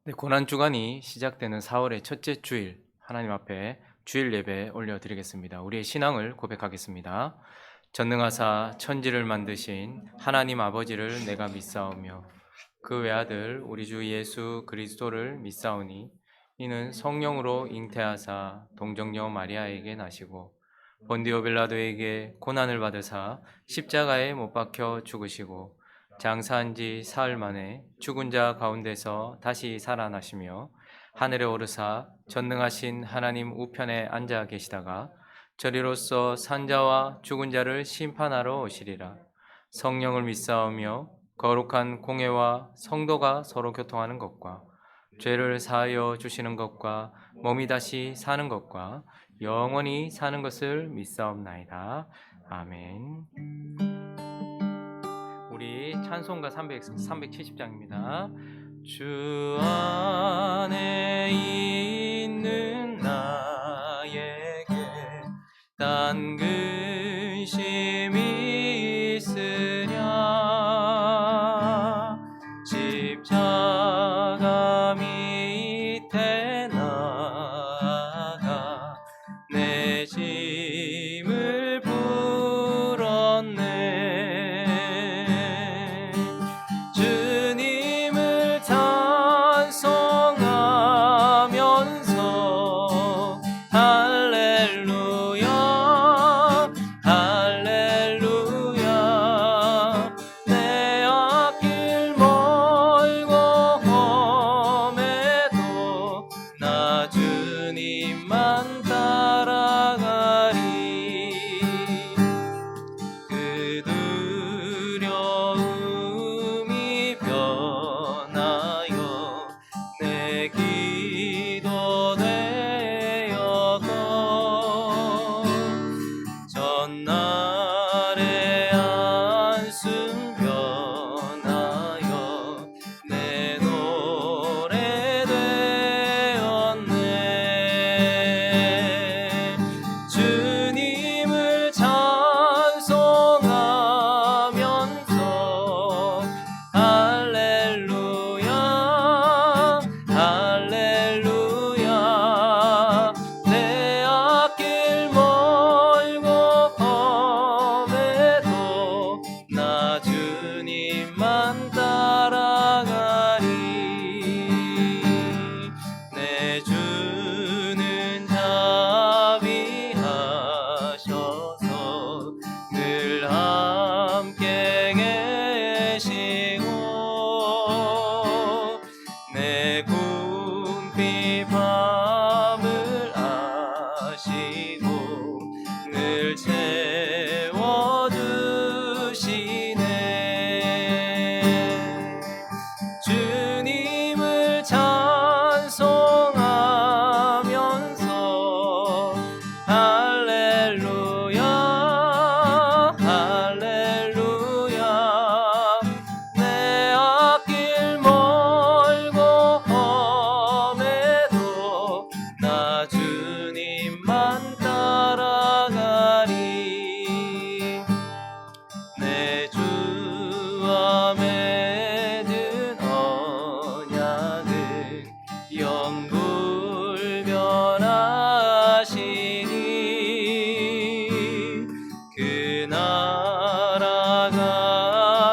네, 고난주간이 시작되는 4월의 첫째 주일, 하나님 앞에 주일 예배 올려드리겠습니다. 우리의 신앙을 고백하겠습니다. 전능하사 천지를 만드신 하나님 아버지를 내가 믿사오며 그 외아들 우리 주 예수 그리스도를 믿사오니 이는 성령으로 잉태하사 동정녀 마리아에게 나시고 본디오 빌라도에게 고난을 받으사 십자가에 못 박혀 죽으시고 장사한 지 사흘 만에 죽은 자 가운데서 다시 살아나시며 하늘에 오르사 전능하신 하나님 우편에 앉아 계시다가 저리로서 산자와 죽은 자를 심판하러 오시리라. 성령을 믿사오며 거룩한 공회와 성도가 서로 교통하는 것과 죄를 사하여 주시는 것과 몸이 다시 사는 것과 영원히 사는 것을 믿사옵나이다. 아멘. 우리 찬송가 370장입니다. 주 안에 있는 나에게 딴 근심이 있으랴 십자가 밑에 나가 내 짐을 풀었네. 주님을 찬송하면서 할렐루야 할렐루야 내 앞길 멀고 험해도 나 주님만 따라가리. 그 두려움이 변하여 내 기도 되었고 전날의 안숨 변하여 내 노래 되었네. 주님을 찬송하면서 할렐루야 할렐루야 내 앞길 멀고 험해도 나 주님만 따라가리. 내 주는 자비하셔서 늘 함께 계시고 내 궁핍 밤을 아시고 늘 채워주시네. 주님을 찬송하면서 할렐루야 할렐루야 내 앞길 멀고 험해도 나 주님만 따라가리. 내 주와 맺은 언약은 영불변하시니 그 나라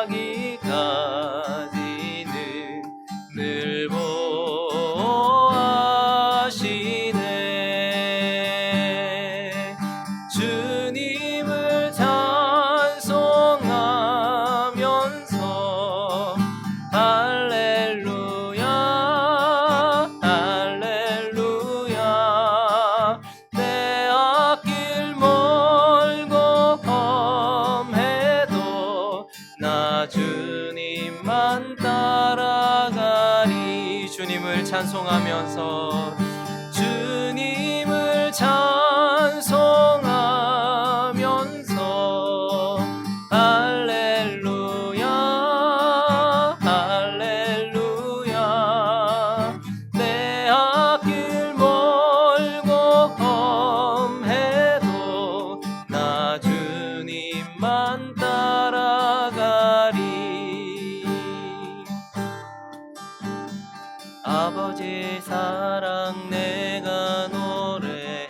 가기까지는 늘 보호하시네. 주님을 찬송하면서 할렐루야 할렐루야 내 앞길 멀고 험해도 나 주님만 따라가리. 주님을 찬송하면서 주님을 찬송하면서 할렐루야 할렐루야 내 앞길 멀고 험해도 나 주님만 따라가리. 아버지 아버지 사랑 내가 노래해.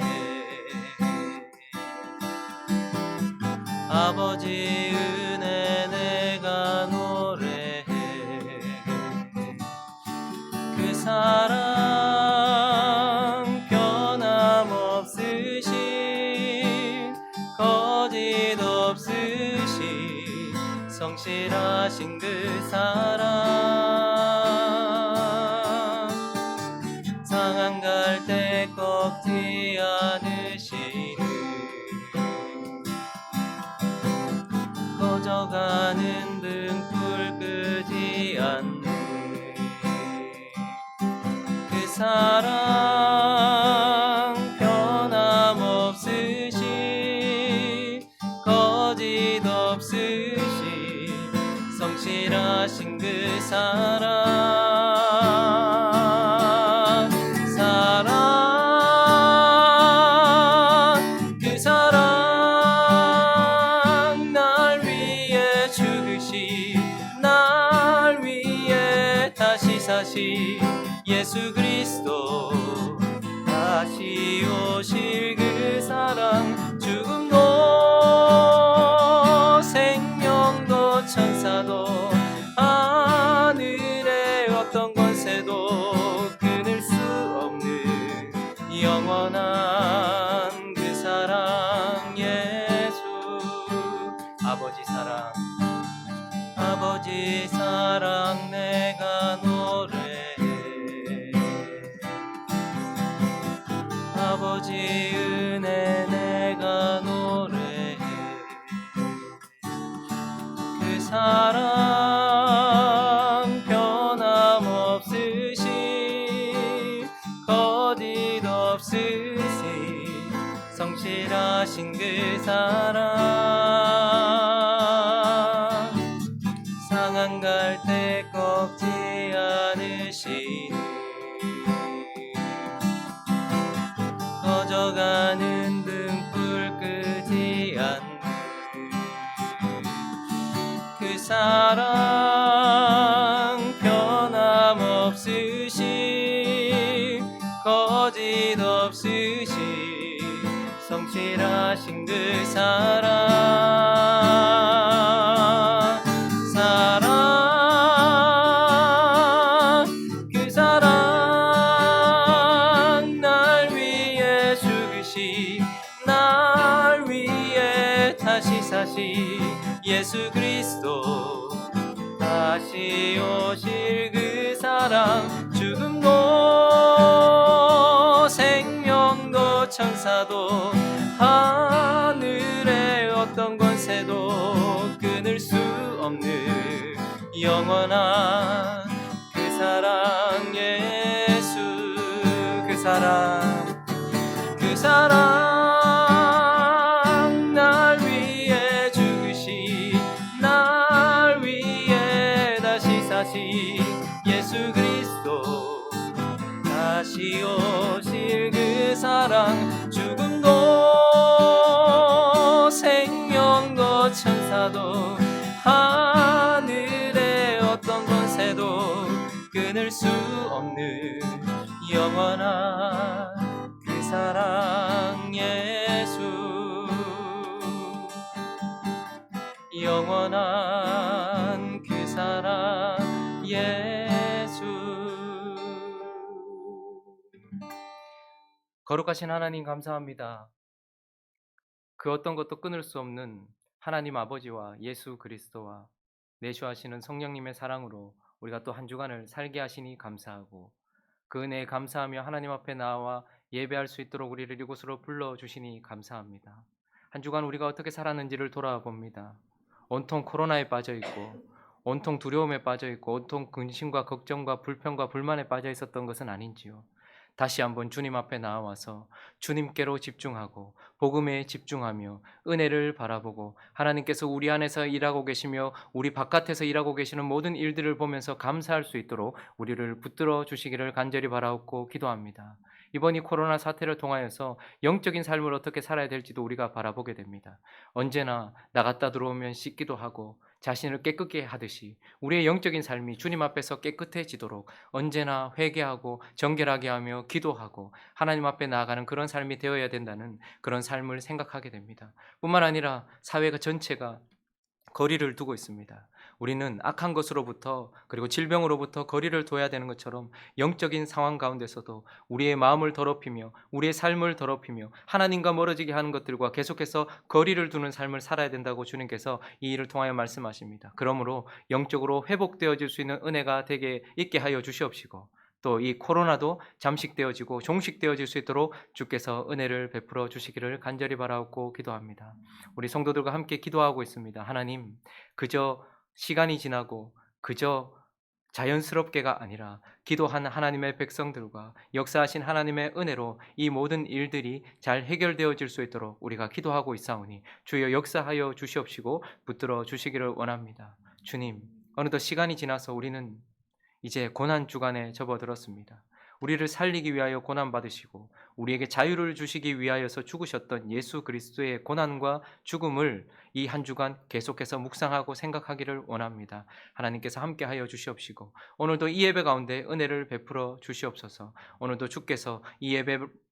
아버지 은혜 내가 노래해. 그 사랑 변함없으신 거짓 없으신 성실하신 그 사랑 상한 갈 때 꺾지 않으시는 꺼져가는 등불 끄지 않는 그 사랑 변함없으신 거짓 없으신 성실하신 그 사랑 그 사랑 날 위해 죽으시 날 위해 다시 사시 예수 그리스도 다시 오실 그 사랑 죽음도 생명도 천사도 하늘의 어떤 권세도 끊을 수 없는 영원한 그 사랑 예수 아버지 사랑 내가 노래해. 아버지 은혜 내가 노래해. 그 사랑 변함없으신 거짓 없으신 성실하신 그 사랑 상한 갈 때 꺾지 않으시는 꺼져가는 등불 끄지 않는 그 사랑 변함없으신 거짓 없으신 성실하신 그 사랑 그 사랑 날 위해 죽으시 날 위해 다시 사시 예수 그리스도 다시 오실 그 사랑 죽음도 생명도 천사도 하늘의 어떤 권세도 끊을 수 없는 영원한 그 사랑 예수 그 사랑 날 위해 죽으시 날 위해 다시 사시 예수 그리스도 다시 오실 그 사랑 죽음도 생명도 천사도 하늘의 어떤 권세도 끊을 수 없는 영원한 그 사랑 예수 영원한 그 사랑 예수 거룩하신 하나님 감사합니다. 그 어떤 것도 끊을 수 없는 하나님 아버지와 예수 그리스도와 내주하시는 성령님의 사랑으로 우리가 또 한 주간을 살게 하시니 감사하고 그 은혜에 감사하며 하나님 앞에 나와 예배할 수 있도록 우리를 이곳으로 불러주시니 감사합니다. 한 주간 우리가 어떻게 살았는지를 돌아봅니다. 온통 코로나에 빠져있고 온통 두려움에 빠져있고 온통 근심과 걱정과 불평과 불만에 빠져 있었던 것은 아닌지요. 다시 한번 주님 앞에 나와서 주님께로 집중하고 복음에 집중하며 은혜를 바라보고 하나님께서 우리 안에서 일하고 계시며 우리 바깥에서 일하고 계시는 모든 일들을 보면서 감사할 수 있도록 우리를 붙들어 주시기를 간절히 바라옵고 기도합니다. 이번 이 코로나 사태를 통하여서 영적인 삶을 어떻게 살아야 될지도 우리가 바라보게 됩니다. 언제나 나갔다 들어오면 씻기도 하고 자신을 깨끗게 하듯이 우리의 영적인 삶이 주님 앞에서 깨끗해지도록 언제나 회개하고 정결하게 하며 기도하고 하나님 앞에 나아가는 그런 삶이 되어야 된다는 그런 삶을 생각하게 됩니다. 뿐만 아니라 사회가 전체가 거리를 두고 있습니다. 우리는 악한 것으로부터 그리고 질병으로부터 거리를 둬야 되는 것처럼 영적인 상황 가운데서도 우리의 마음을 더럽히며 우리의 삶을 더럽히며 하나님과 멀어지게 하는 것들과 계속해서 거리를 두는 삶을 살아야 된다고 주님께서 이 일을 통하여 말씀하십니다. 그러므로 영적으로 회복되어질 수 있는 은혜가 되게 있게 하여 주시옵시고 또 이 코로나도 잠식되어지고 종식되어질 수 있도록 주께서 은혜를 베풀어 주시기를 간절히 바라옵고 기도합니다. 우리 성도들과 함께 기도하고 있습니다. 하나님, 그저 시간이 지나고 그저 자연스럽게가 아니라 기도한 하나님의 백성들과 역사하신 하나님의 은혜로 이 모든 일들이 잘 해결되어질 수 있도록 우리가 기도하고 있사오니 주여 역사하여 주시옵시고 붙들어 주시기를 원합니다. 주님, 어느덧 시간이 지나서 우리는 이제 고난 주간에 접어들었습니다. 우리를 살리기 위하여 고난 받으시고 우리에게 자유를 주시기 위하여서 죽으셨던 예수 그리스도의 고난과 죽음을 이 한 주간 계속해서 묵상하고 생각하기를 원합니다. 하나님께서 함께하여 주시옵시고 오늘도 이 예배 가운데 은혜를 베풀어 주시옵소서. 오늘도 주께서 이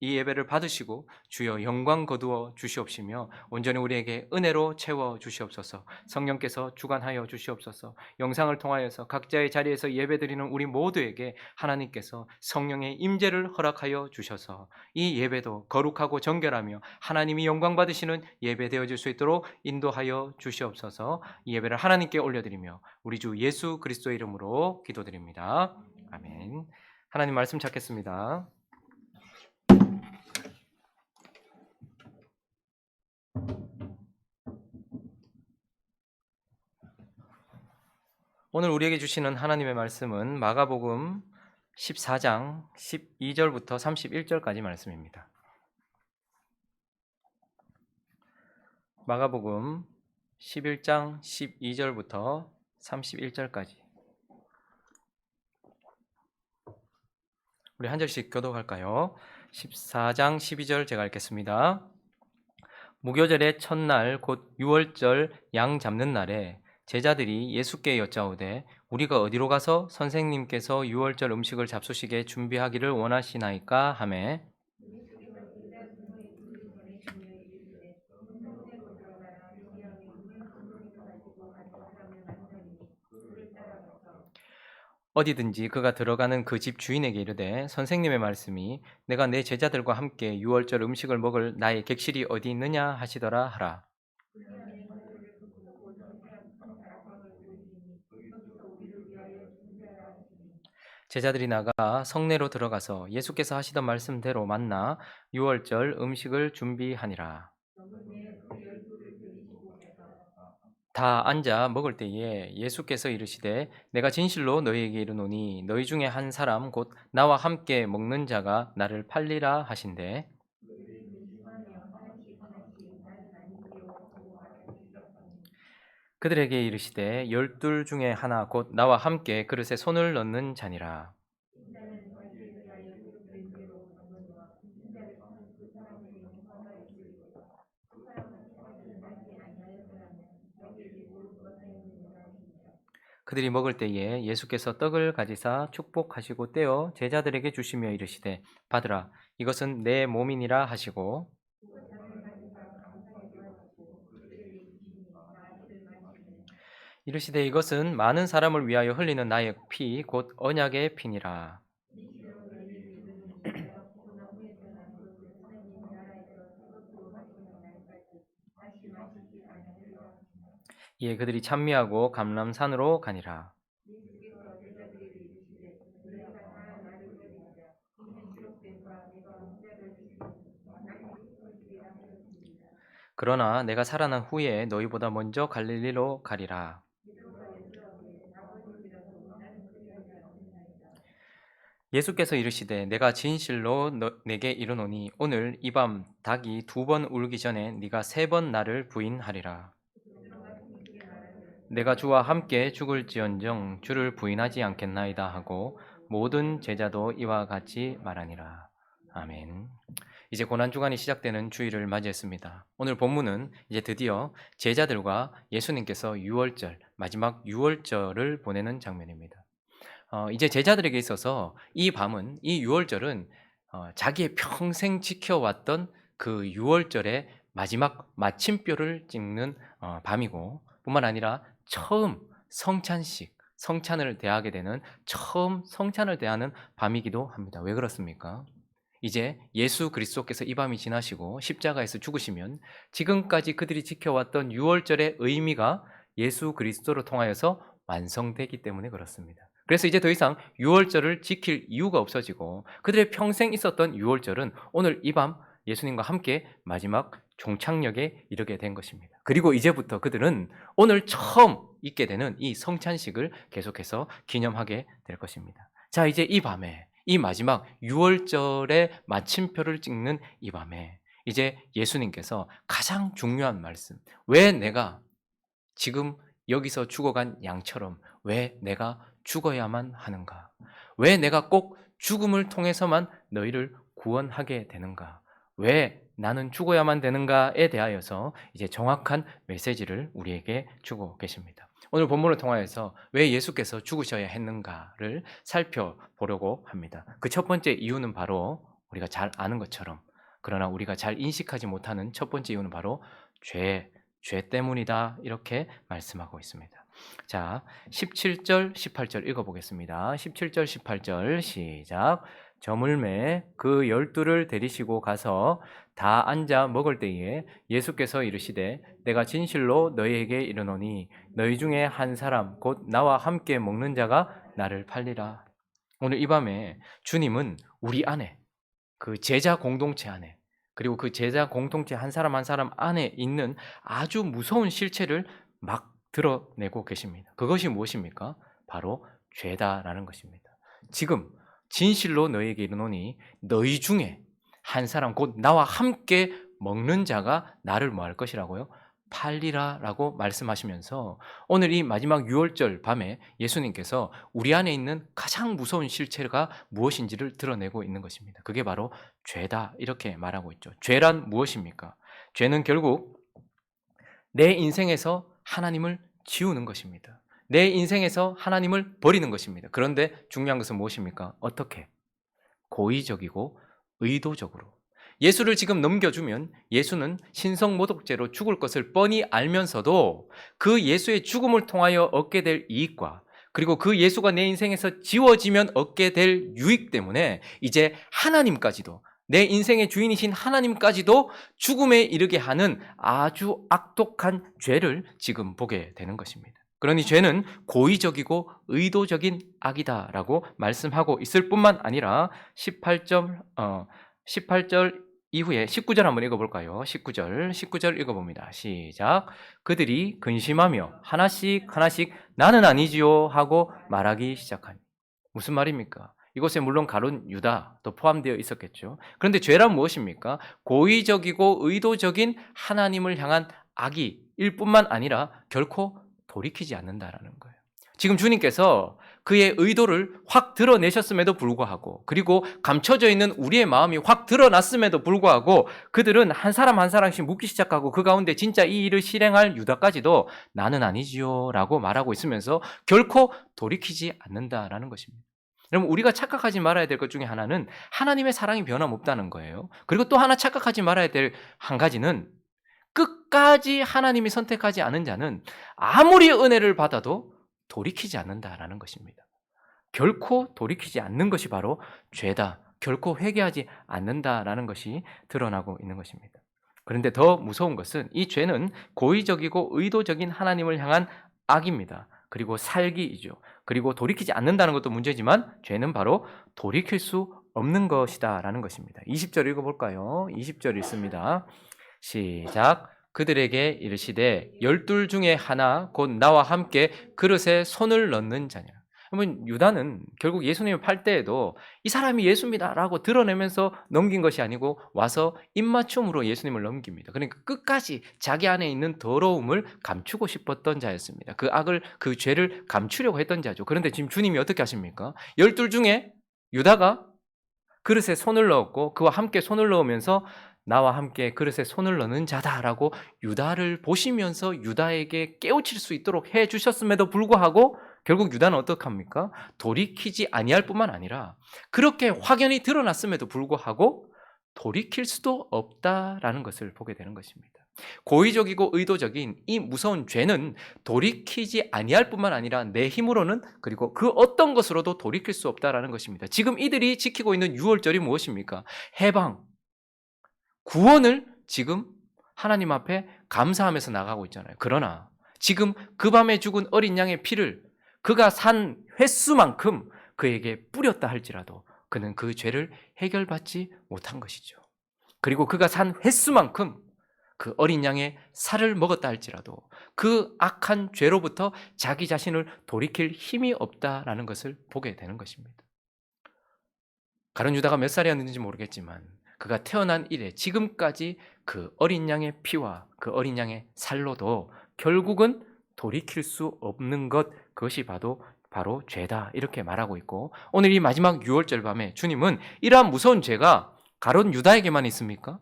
예배를 받으시고 주여 영광 거두어 주시옵시며 온전히 우리에게 은혜로 채워 주시옵소서. 성령께서 주관하여 주시옵소서. 영상을 통하여서 각자의 자리에서 예배드리는 우리 모두에게 하나님께서 성령의 임재를 허락하여 주셔서 이 예배도 거룩하고 정결하며 하나님이 영광 받으시는 예배 되어질 수 있도록 인도하여 주시옵소서. 이 예배를 하나님께 올려드리며 우리 주 예수 그리스도의 이름으로 기도드립니다. 아멘. 하나님 말씀 찾겠습니다. 오늘 우리에게 주시는 하나님의 말씀은 마가복음 14장 12절부터 31절까지 말씀입니다. 마가복음 11장 12절부터 31절까지 우리 한 절씩 교독할까요? 14장 12절 제가 읽겠습니다. 무교절의 첫날 곧 유월절 양 잡는 날에 제자들이 예수께 여짜오되 우리가 어디로 가서 선생님께서 유월절 음식을 잡수시게 준비하기를 원하시나이까 하매 어디든지 그가 들어가는 그 집 주인에게 이르되 선생님의 말씀이 내가 내 제자들과 함께 유월절 음식을 먹을 나의 객실이 어디 있느냐 하시더라 하라. 제자들이 나가 성내로 들어가서 예수께서 하시던 말씀대로 만나 유월절 음식을 준비하니라. 다 앉아 먹을 때에 예수께서 이르시되 내가 진실로 너희에게 이르노니 너희 중에 한 사람 곧 나와 함께 먹는 자가 나를 팔리라 하신대. 그들에게 이르시되 열둘 중에 하나 곧 나와 함께 그릇에 손을 넣는 자니라. 그들이 먹을 때에 예수께서 떡을 가지사 축복하시고 떼어 제자들에게 주시며 이르시되 받으라 이것은 내 몸이니라 하시고 이르시되 이것은 많은 사람을 위하여 흘리는 나의 피 곧 언약의 피니라. 이에 그들이 찬미하고 감람산으로 가니라. 그러나 내가 살아난 후에 너희보다 먼저 갈릴리로 가리라. 예수께서 이르시되 내가 진실로 내게 이르노니 오늘 이 밤 닭이 두 번 울기 전에 네가 세 번 나를 부인하리라. 내가 주와 함께 죽을지언정 주를 부인하지 않겠나이다 하고 모든 제자도 이와 같이 말하니라. 아멘. 이제 고난주간이 시작되는 주일을 맞이했습니다. 오늘 본문은 이제 드디어 제자들과 예수님께서 유월절, 마지막 유월절을 보내는 장면입니다. 이제 제자들에게 있어서 이 밤은, 이 유월절은 자기의 평생 지켜왔던 그 유월절의 마지막 마침표를 찍는 밤이고, 뿐만 아니라 처음 성찬을 대하게 되는, 처음 성찬을 대하는 밤이기도 합니다. 왜 그렇습니까? 이제 예수 그리스도께서 이 밤이 지나시고 십자가에서 죽으시면 지금까지 그들이 지켜왔던 유월절의 의미가 예수 그리스도로 통하여서 완성되기 때문에 그렇습니다. 그래서 이제 더 이상 유월절을 지킬 이유가 없어지고, 그들의 평생 있었던 유월절은 오늘 이 밤 예수님과 함께 마지막 종착역에 이르게 된 것입니다. 그리고 이제부터 그들은 오늘 처음 있게 되는 이 성찬식을 계속해서 기념하게 될 것입니다. 자, 이제 이 밤에, 이 마지막 유월절의 마침표를 찍는 이 밤에 이제 예수님께서 가장 중요한 말씀, 왜 내가 지금 여기서 죽어간 양처럼 왜 내가 죽어야만 하는가? 왜 내가 꼭 죽음을 통해서만 너희를 구원하게 되는가? 왜 나는 죽어야만 되는가에 대하여서 이제 정확한 메시지를 우리에게 주고 계십니다. 오늘 본문을 통하여서 왜 예수께서 죽으셔야 했는가를 살펴보려고 합니다. 그 첫 번째 이유는 바로 우리가 잘 아는 것처럼, 그러나 우리가 잘 인식하지 못하는 첫 번째 이유는 바로 죄 때문이다, 이렇게 말씀하고 있습니다. 자, 17절, 18절 읽어보겠습니다. 17절, 18절 시작. 저물매 그 12를 데리시고 가서 다 앉아 먹을 때에 예수께서 이르시되 내가 진실로 너희에게 이르노니 너희 중에 한 사람 곧 나와 함께 먹는 자가 나를 팔리라. 오늘 이 밤에 주님은 우리 안에, 그 제자 공동체 안에, 그리고 그 제자 공동체 한 사람 한 사람 안에 있는 아주 무서운 실체를 막 드러내고 계십니다. 그것이 무엇입니까? 바로 죄다라는 것입니다. 지금 진실로 너희에게 이르노니 너희 중에 한 사람 곧 나와 함께 먹는 자가 나를 뭐 할 것이라고요? 팔리라라고 말씀하시면서 오늘 이 마지막 유월절 밤에 예수님께서 우리 안에 있는 가장 무서운 실체가 무엇인지를 드러내고 있는 것입니다. 그게 바로 죄다, 이렇게 말하고 있죠. 죄란 무엇입니까? 죄는 결국 내 인생에서 하나님을 지우는 것입니다. 내 인생에서 하나님을 버리는 것입니다. 그런데 중요한 것은 무엇입니까? 어떻게? 고의적이고 의도적으로. 예수를 지금 넘겨주면 예수는 신성모독죄로 죽을 것을 뻔히 알면서도 그 예수의 죽음을 통하여 얻게 될 이익과, 그리고 그 예수가 내 인생에서 지워지면 얻게 될 유익 때문에 이제 하나님까지도, 내 인생의 주인이신 하나님까지도 죽음에 이르게 하는 아주 악독한 죄를 지금 보게 되는 것입니다. 그러니 죄는 고의적이고 의도적인 악이다라고 말씀하고 있을 뿐만 아니라 18절 이후에 19절 한번 읽어볼까요? 19절 읽어봅니다. 시작. 그들이 근심하며 하나씩 나는 아니지요 하고 말하기 시작하니. 무슨 말입니까? 이곳에 물론 가룟 유다도 포함되어 있었겠죠. 그런데 죄란 무엇입니까? 고의적이고 의도적인 하나님을 향한 악의일 뿐만 아니라 결코 돌이키지 않는다라는 거예요. 지금 주님께서 그의 의도를 확 드러내셨음에도 불구하고, 그리고 감춰져 있는 우리의 마음이 확 드러났음에도 불구하고 그들은 한 사람 한 사람씩 묻기 시작하고, 그 가운데 진짜 이 일을 실행할 유다까지도 나는 아니지요 라고 말하고 있으면서 결코 돌이키지 않는다라는 것입니다. 여러분, 우리가 착각하지 말아야 될 것 중에 하나는 하나님의 사랑이 변함없다는 거예요. 그리고 또 하나 착각하지 말아야 될 한 가지는, 끝까지 하나님이 선택하지 않은 자는 아무리 은혜를 받아도 돌이키지 않는다라는 것입니다. 결코 돌이키지 않는 것이 바로 죄다, 결코 회개하지 않는다라는 것이 드러나고 있는 것입니다. 그런데 더 무서운 것은 이 죄는 고의적이고 의도적인 하나님을 향한 악입니다. 그리고 살기이죠. 그리고 돌이키지 않는다는 것도 문제지만 죄는 바로 돌이킬 수 없는 것이다라는 것입니다. 20절 읽어볼까요? 20절 읽습니다. 시작. 그들에게 이르시되 12 중에 하나 곧 나와 함께 그릇에 손을 넣는 자냐. 그러면 유다는 결국 예수님을 팔 때에도 이 사람이 예수입니다라고 드러내면서 넘긴 것이 아니고 와서 입맞춤으로 예수님을 넘깁니다. 그러니까 끝까지 자기 안에 있는 더러움을 감추고 싶었던 자였습니다. 그 악을, 그 죄를 감추려고 했던 자죠. 그런데 지금 주님이 어떻게 하십니까? 12 중에 유다가 그릇에 손을 넣었고 그와 함께 손을 넣으면서 나와 함께 그릇에 손을 넣는 자다라고 유다를 보시면서 유다에게 깨우칠 수 있도록 해 주셨음에도 불구하고 결국 유다는 어떡합니까? 돌이키지 아니할 뿐만 아니라 그렇게 확연히 드러났음에도 불구하고 돌이킬 수도 없다라는 것을 보게 되는 것입니다. 고의적이고 의도적인 이 무서운 죄는 돌이키지 아니할 뿐만 아니라 내 힘으로는 그리고 그 어떤 것으로도 돌이킬 수 없다라는 것입니다. 지금 이들이 지키고 있는 유월절이 무엇입니까? 해방, 구원을 지금 하나님 앞에 감사하면서 나가고 있잖아요. 그러나 지금 그 밤에 죽은 어린 양의 피를 그가 산 횟수만큼 그에게 뿌렸다 할지라도 그는 그 죄를 해결받지 못한 것이죠. 그리고 그가 산 횟수만큼 그 어린 양의 살을 먹었다 할지라도 그 악한 죄로부터 자기 자신을 돌이킬 힘이 없다라는 것을 보게 되는 것입니다. 가룟 유다가 몇 살이었는지 모르겠지만 그가 태어난 이래 지금까지 그 어린 양의 피와 그 어린 양의 살로도 결국은 돌이킬 수 없는 것, 그것이 바로 죄다 이렇게 말하고 있고, 오늘 이 마지막 유월절 밤에 주님은 이러한 무서운 죄가 가룟 유다에게만 있습니까?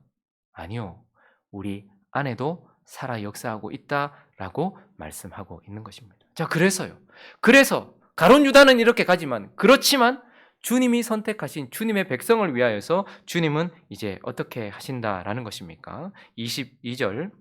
아니요, 우리 안에도 살아 역사하고 있다라고 말씀하고 있는 것입니다. 자, 그래서 가룟 유다는 이렇게 가지만, 그렇지만 주님이 선택하신 주님의 백성을 위하여서 주님은 이제 어떻게 하신다라는 것입니까? 22절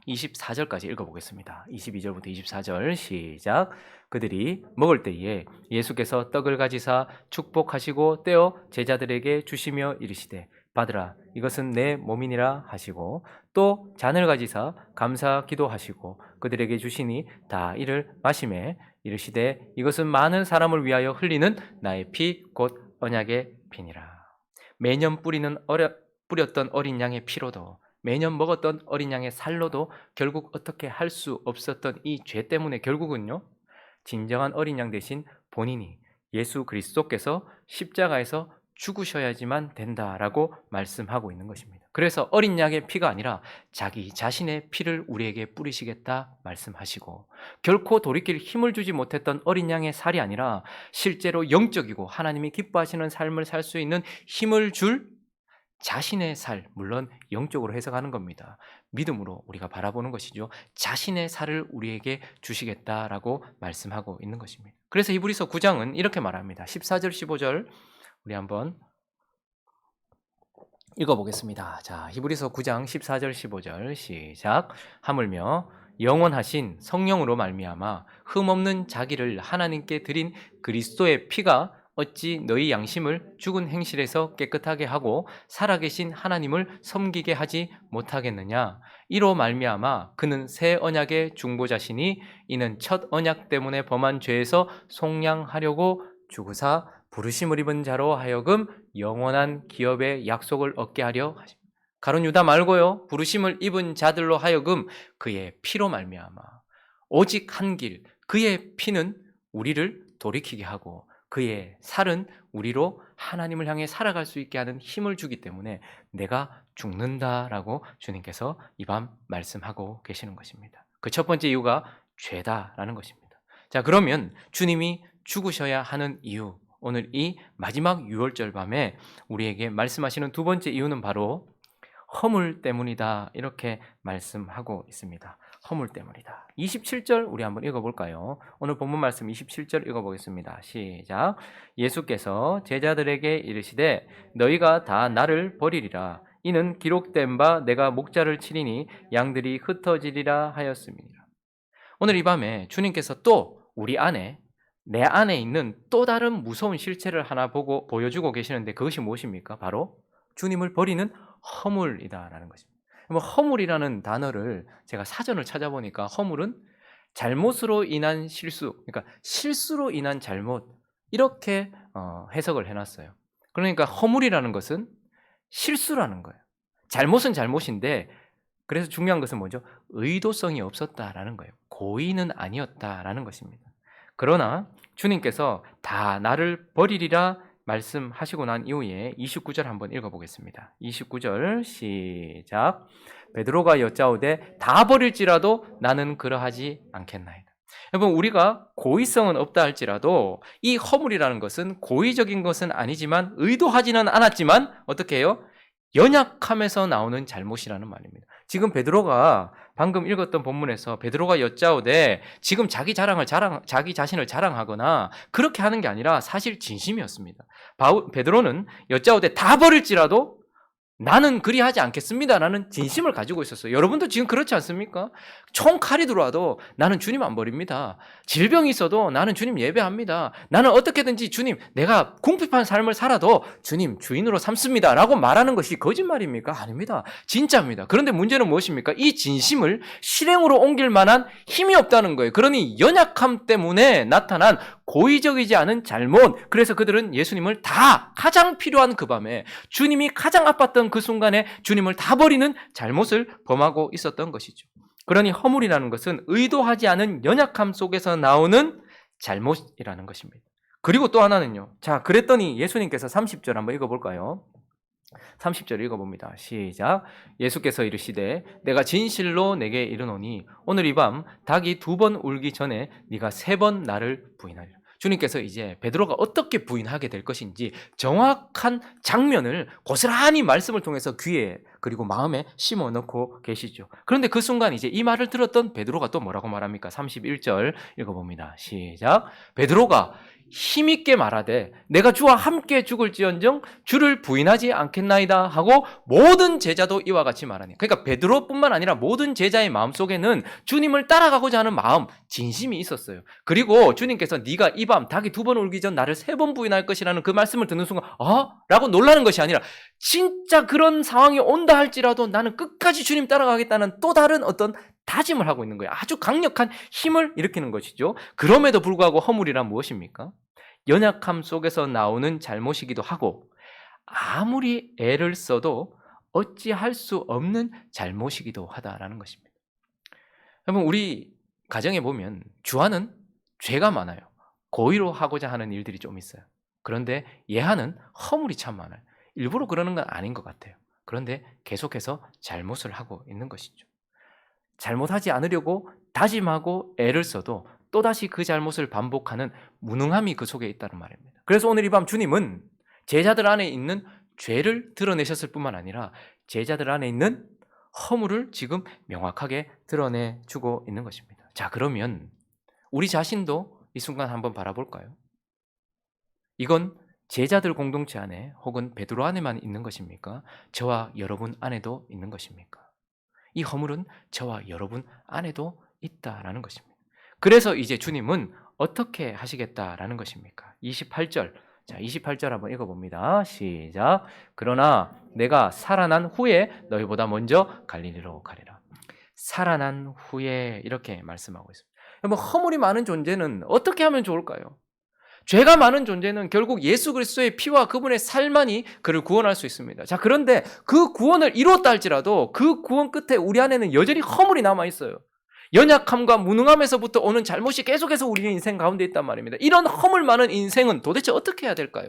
24절까지 읽어보겠습니다. 22절부터 24절 시작. 그들이 먹을 때에 예수께서 떡을 가지사 축복하시고 떼어 제자들에게 주시며 이르시되 받으라, 이것은 내 몸이니라 하시고, 또 잔을 가지사 감사 기도하시고 그들에게 주시니 다 이를 마시매 이르시되 이것은 많은 사람을 위하여 흘리는 나의 피 곧 언약의 피니라. 매년 뿌렸던 어린 양의 피로도, 매년 먹었던 어린 양의 살로도 결국 어떻게 할 수 없었던 이 죄 때문에 결국은요, 진정한 어린 양 대신 본인이 예수 그리스도께서 십자가에서 죽으셔야지만 된다라고 말씀하고 있는 것입니다. 그래서 어린 양의 피가 아니라 자기 자신의 피를 우리에게 뿌리시겠다 말씀하시고, 결코 돌이킬 힘을 주지 못했던 어린 양의 살이 아니라 실제로 영적이고 하나님이 기뻐하시는 삶을 살 수 있는 힘을 줄 자신의 살, 물론 영적으로 해석하는 겁니다. 믿음으로 우리가 바라보는 것이죠. 자신의 살을 우리에게 주시겠다라고 말씀하고 있는 것입니다. 그래서 히브리서 9장은 이렇게 말합니다. 14절 15절 우리 한번 읽어보겠습니다. 자, 히브리서 9장 14절 15절 시작. 하물며 영원하신 성령으로 말미암아 흠없는 자기를 하나님께 드린 그리스도의 피가 어찌 너희 양심을 죽은 행실에서 깨끗하게 하고 살아계신 하나님을 섬기게 하지 못하겠느냐. 이로 말미암아 그는 새 언약의 중보자시니 이는 첫 언약 때문에 범한 죄에서 속량하려고 죽으사 부르심을 입은 자로 하여금 영원한 기업의 약속을 얻게 하려 하십니다. 가룟 유다 말고요, 부르심을 입은 자들로 하여금 그의 피로 말미암아 오직 한 길, 그의 피는 우리를 돌이키게 하고 그의 살은 우리로 하나님을 향해 살아갈 수 있게 하는 힘을 주기 때문에 내가 죽는다라고 주님께서 이 밤 말씀하고 계시는 것입니다. 그 첫 번째 이유가 죄다라는 것입니다. 자, 그러면 주님이 죽으셔야 하는 이유, 오늘 이 마지막 유월절 밤에 우리에게 말씀하시는 두 번째 이유는 바로 허물 때문이다, 이렇게 말씀하고 있습니다. 허물 때문이다. 27절 우리 한번 읽어볼까요? 오늘 본문 말씀 27절 읽어보겠습니다. 시작. 예수께서 제자들에게 이르시되 너희가 다 나를 버리리라. 이는 기록된 바 내가 목자를 치리니 양들이 흩어지리라 하였습니다. 오늘 이 밤에 주님께서 또 우리 안에, 내 안에 있는 또 다른 무서운 실체를 하나 보여주고 계시는데 그것이 무엇입니까? 바로 주님을 버리는 허물이다라는 것입니다. 허물이라는 단어를 제가 사전을 찾아보니까 허물은 잘못으로 인한 실수, 그러니까 실수로 인한 잘못, 이렇게 해석을 해놨어요. 그러니까 허물이라는 것은 실수라는 거예요. 잘못은 잘못인데, 그래서 중요한 것은 뭐죠? 의도성이 없었다라는 거예요. 고의는 아니었다라는 것입니다. 그러나 주님께서 다 나를 버리리라 말씀하시고 난 이후에 29절 한번 읽어보겠습니다. 29절 시작. 베드로가 여짜오되 다 버릴지라도 나는 그러하지 않겠나이다. 여러분, 우리가 고의성은 없다 할지라도 이 허물이라는 것은 고의적인 것은 아니지만 의도하지는 않았지만 어떻게 해요? 연약함에서 나오는 잘못이라는 말입니다. 지금 베드로가 방금 읽었던 본문에서 베드로가 여짜오되 지금 자기 자신을 자랑하거나 그렇게 하는 게 아니라 사실 진심이었습니다. 베드로는 여짜오되 다 버릴지라도 나는 그리하지 않겠습니다라는 진심을 가지고 있었어요. 여러분도 지금 그렇지 않습니까? 총칼이 들어와도 나는 주님 안 버립니다. 질병이 있어도 나는 주님 예배합니다. 나는 어떻게든지 주님, 내가 궁핍한 삶을 살아도 주님 주인으로 삼습니다 라고 말하는 것이 거짓말입니까? 아닙니다. 진짜입니다. 그런데 문제는 무엇입니까? 이 진심을 실행으로 옮길 만한 힘이 없다는 거예요. 그러니 연약함 때문에 나타난 고의적이지 않은 잘못, 그래서 그들은 예수님을 다 가장 필요한 그 밤에 주님이 가장 아팠던 그 순간에 주님을 다 버리는 잘못을 범하고 있었던 것이죠. 그러니 허물이라는 것은 의도하지 않은 연약함 속에서 나오는 잘못이라는 것입니다. 그리고 또 하나는요. 자, 그랬더니 예수님께서 30절 한번 읽어볼까요? 30절 읽어봅니다. 시작. 예수께서 이르시되 내가 진실로 내게 이르노니 오늘 이 밤 닭이 2번 울기 전에 네가 3번 나를 부인하리라. 주님께서 이제 베드로가 어떻게 부인하게 될 것인지 정확한 장면을 고스란히 말씀을 통해서 귀에 그리고 마음에 심어 넣고 계시죠. 그런데 그 순간 이제 이 말을 들었던 베드로가 또 뭐라고 말합니까? 31절 읽어봅니다. 시작. 베드로가 힘있게 말하되 내가 주와 함께 죽을지언정 주를 부인하지 않겠나이다 하고 모든 제자도 이와 같이 말하니, 그러니까 베드로뿐만 아니라 모든 제자의 마음속에는 주님을 따라가고자 하는 마음, 진심이 있었어요. 그리고 주님께서 네가 이 밤 닭이 2번 울기 전 나를 3번 부인할 것이라는 그 말씀을 듣는 순간 라고 놀라는 것이 아니라 진짜 그런 상황이 온다 할지라도 나는 끝까지 주님 따라가겠다는 또 다른 어떤 다짐을 하고 있는 거예요. 아주 강력한 힘을 일으키는 것이죠. 그럼에도 불구하고 허물이란 무엇입니까? 연약함 속에서 나오는 잘못이기도 하고 아무리 애를 써도 어찌할 수 없는 잘못이기도 하다라는 것입니다. 여러분, 우리 가정에 보면 주하는 죄가 많아요. 고의로 하고자 하는 일들이 좀 있어요. 그런데 예하는 허물이 참 많아요. 일부러 그러는 건 아닌 것 같아요. 그런데 계속해서 잘못을 하고 있는 것이죠. 잘못하지 않으려고 다짐하고 애를 써도 또다시 그 잘못을 반복하는 무능함이 그 속에 있다는 말입니다. 그래서 오늘 이 밤 주님은 제자들 안에 있는 죄를 드러내셨을 뿐만 아니라 제자들 안에 있는 허물을 지금 명확하게 드러내주고 있는 것입니다. 자, 그러면 우리 자신도 이 순간 한번 바라볼까요? 이건 제자들 공동체 안에 혹은 베드로 안에만 있는 것입니까? 저와 여러분 안에도 있는 것입니까? 이 허물은 저와 여러분 안에도 있다라는 것입니다. 그래서 이제 주님은 어떻게 하시겠다라는 것입니까? 28절. 자, 28절 한번 읽어봅니다. 시작. 그러나 내가 살아난 후에 너희보다 먼저 갈릴리로 가리라. 살아난 후에 이렇게 말씀하고 있습니다. 여러분, 허물이 많은 존재는 어떻게 하면 좋을까요? 죄가 많은 존재는 결국 예수 그리스도의 피와 그분의 살만이 그를 구원할 수 있습니다. 자, 그런데 그 구원을 이루었다 할지라도 그 구원 끝에 우리 안에는 여전히 허물이 남아 있어요. 연약함과 무능함에서부터 오는 잘못이 계속해서 우리의 인생 가운데 있단 말입니다. 이런 허물 많은 인생은 도대체 어떻게 해야 될까요?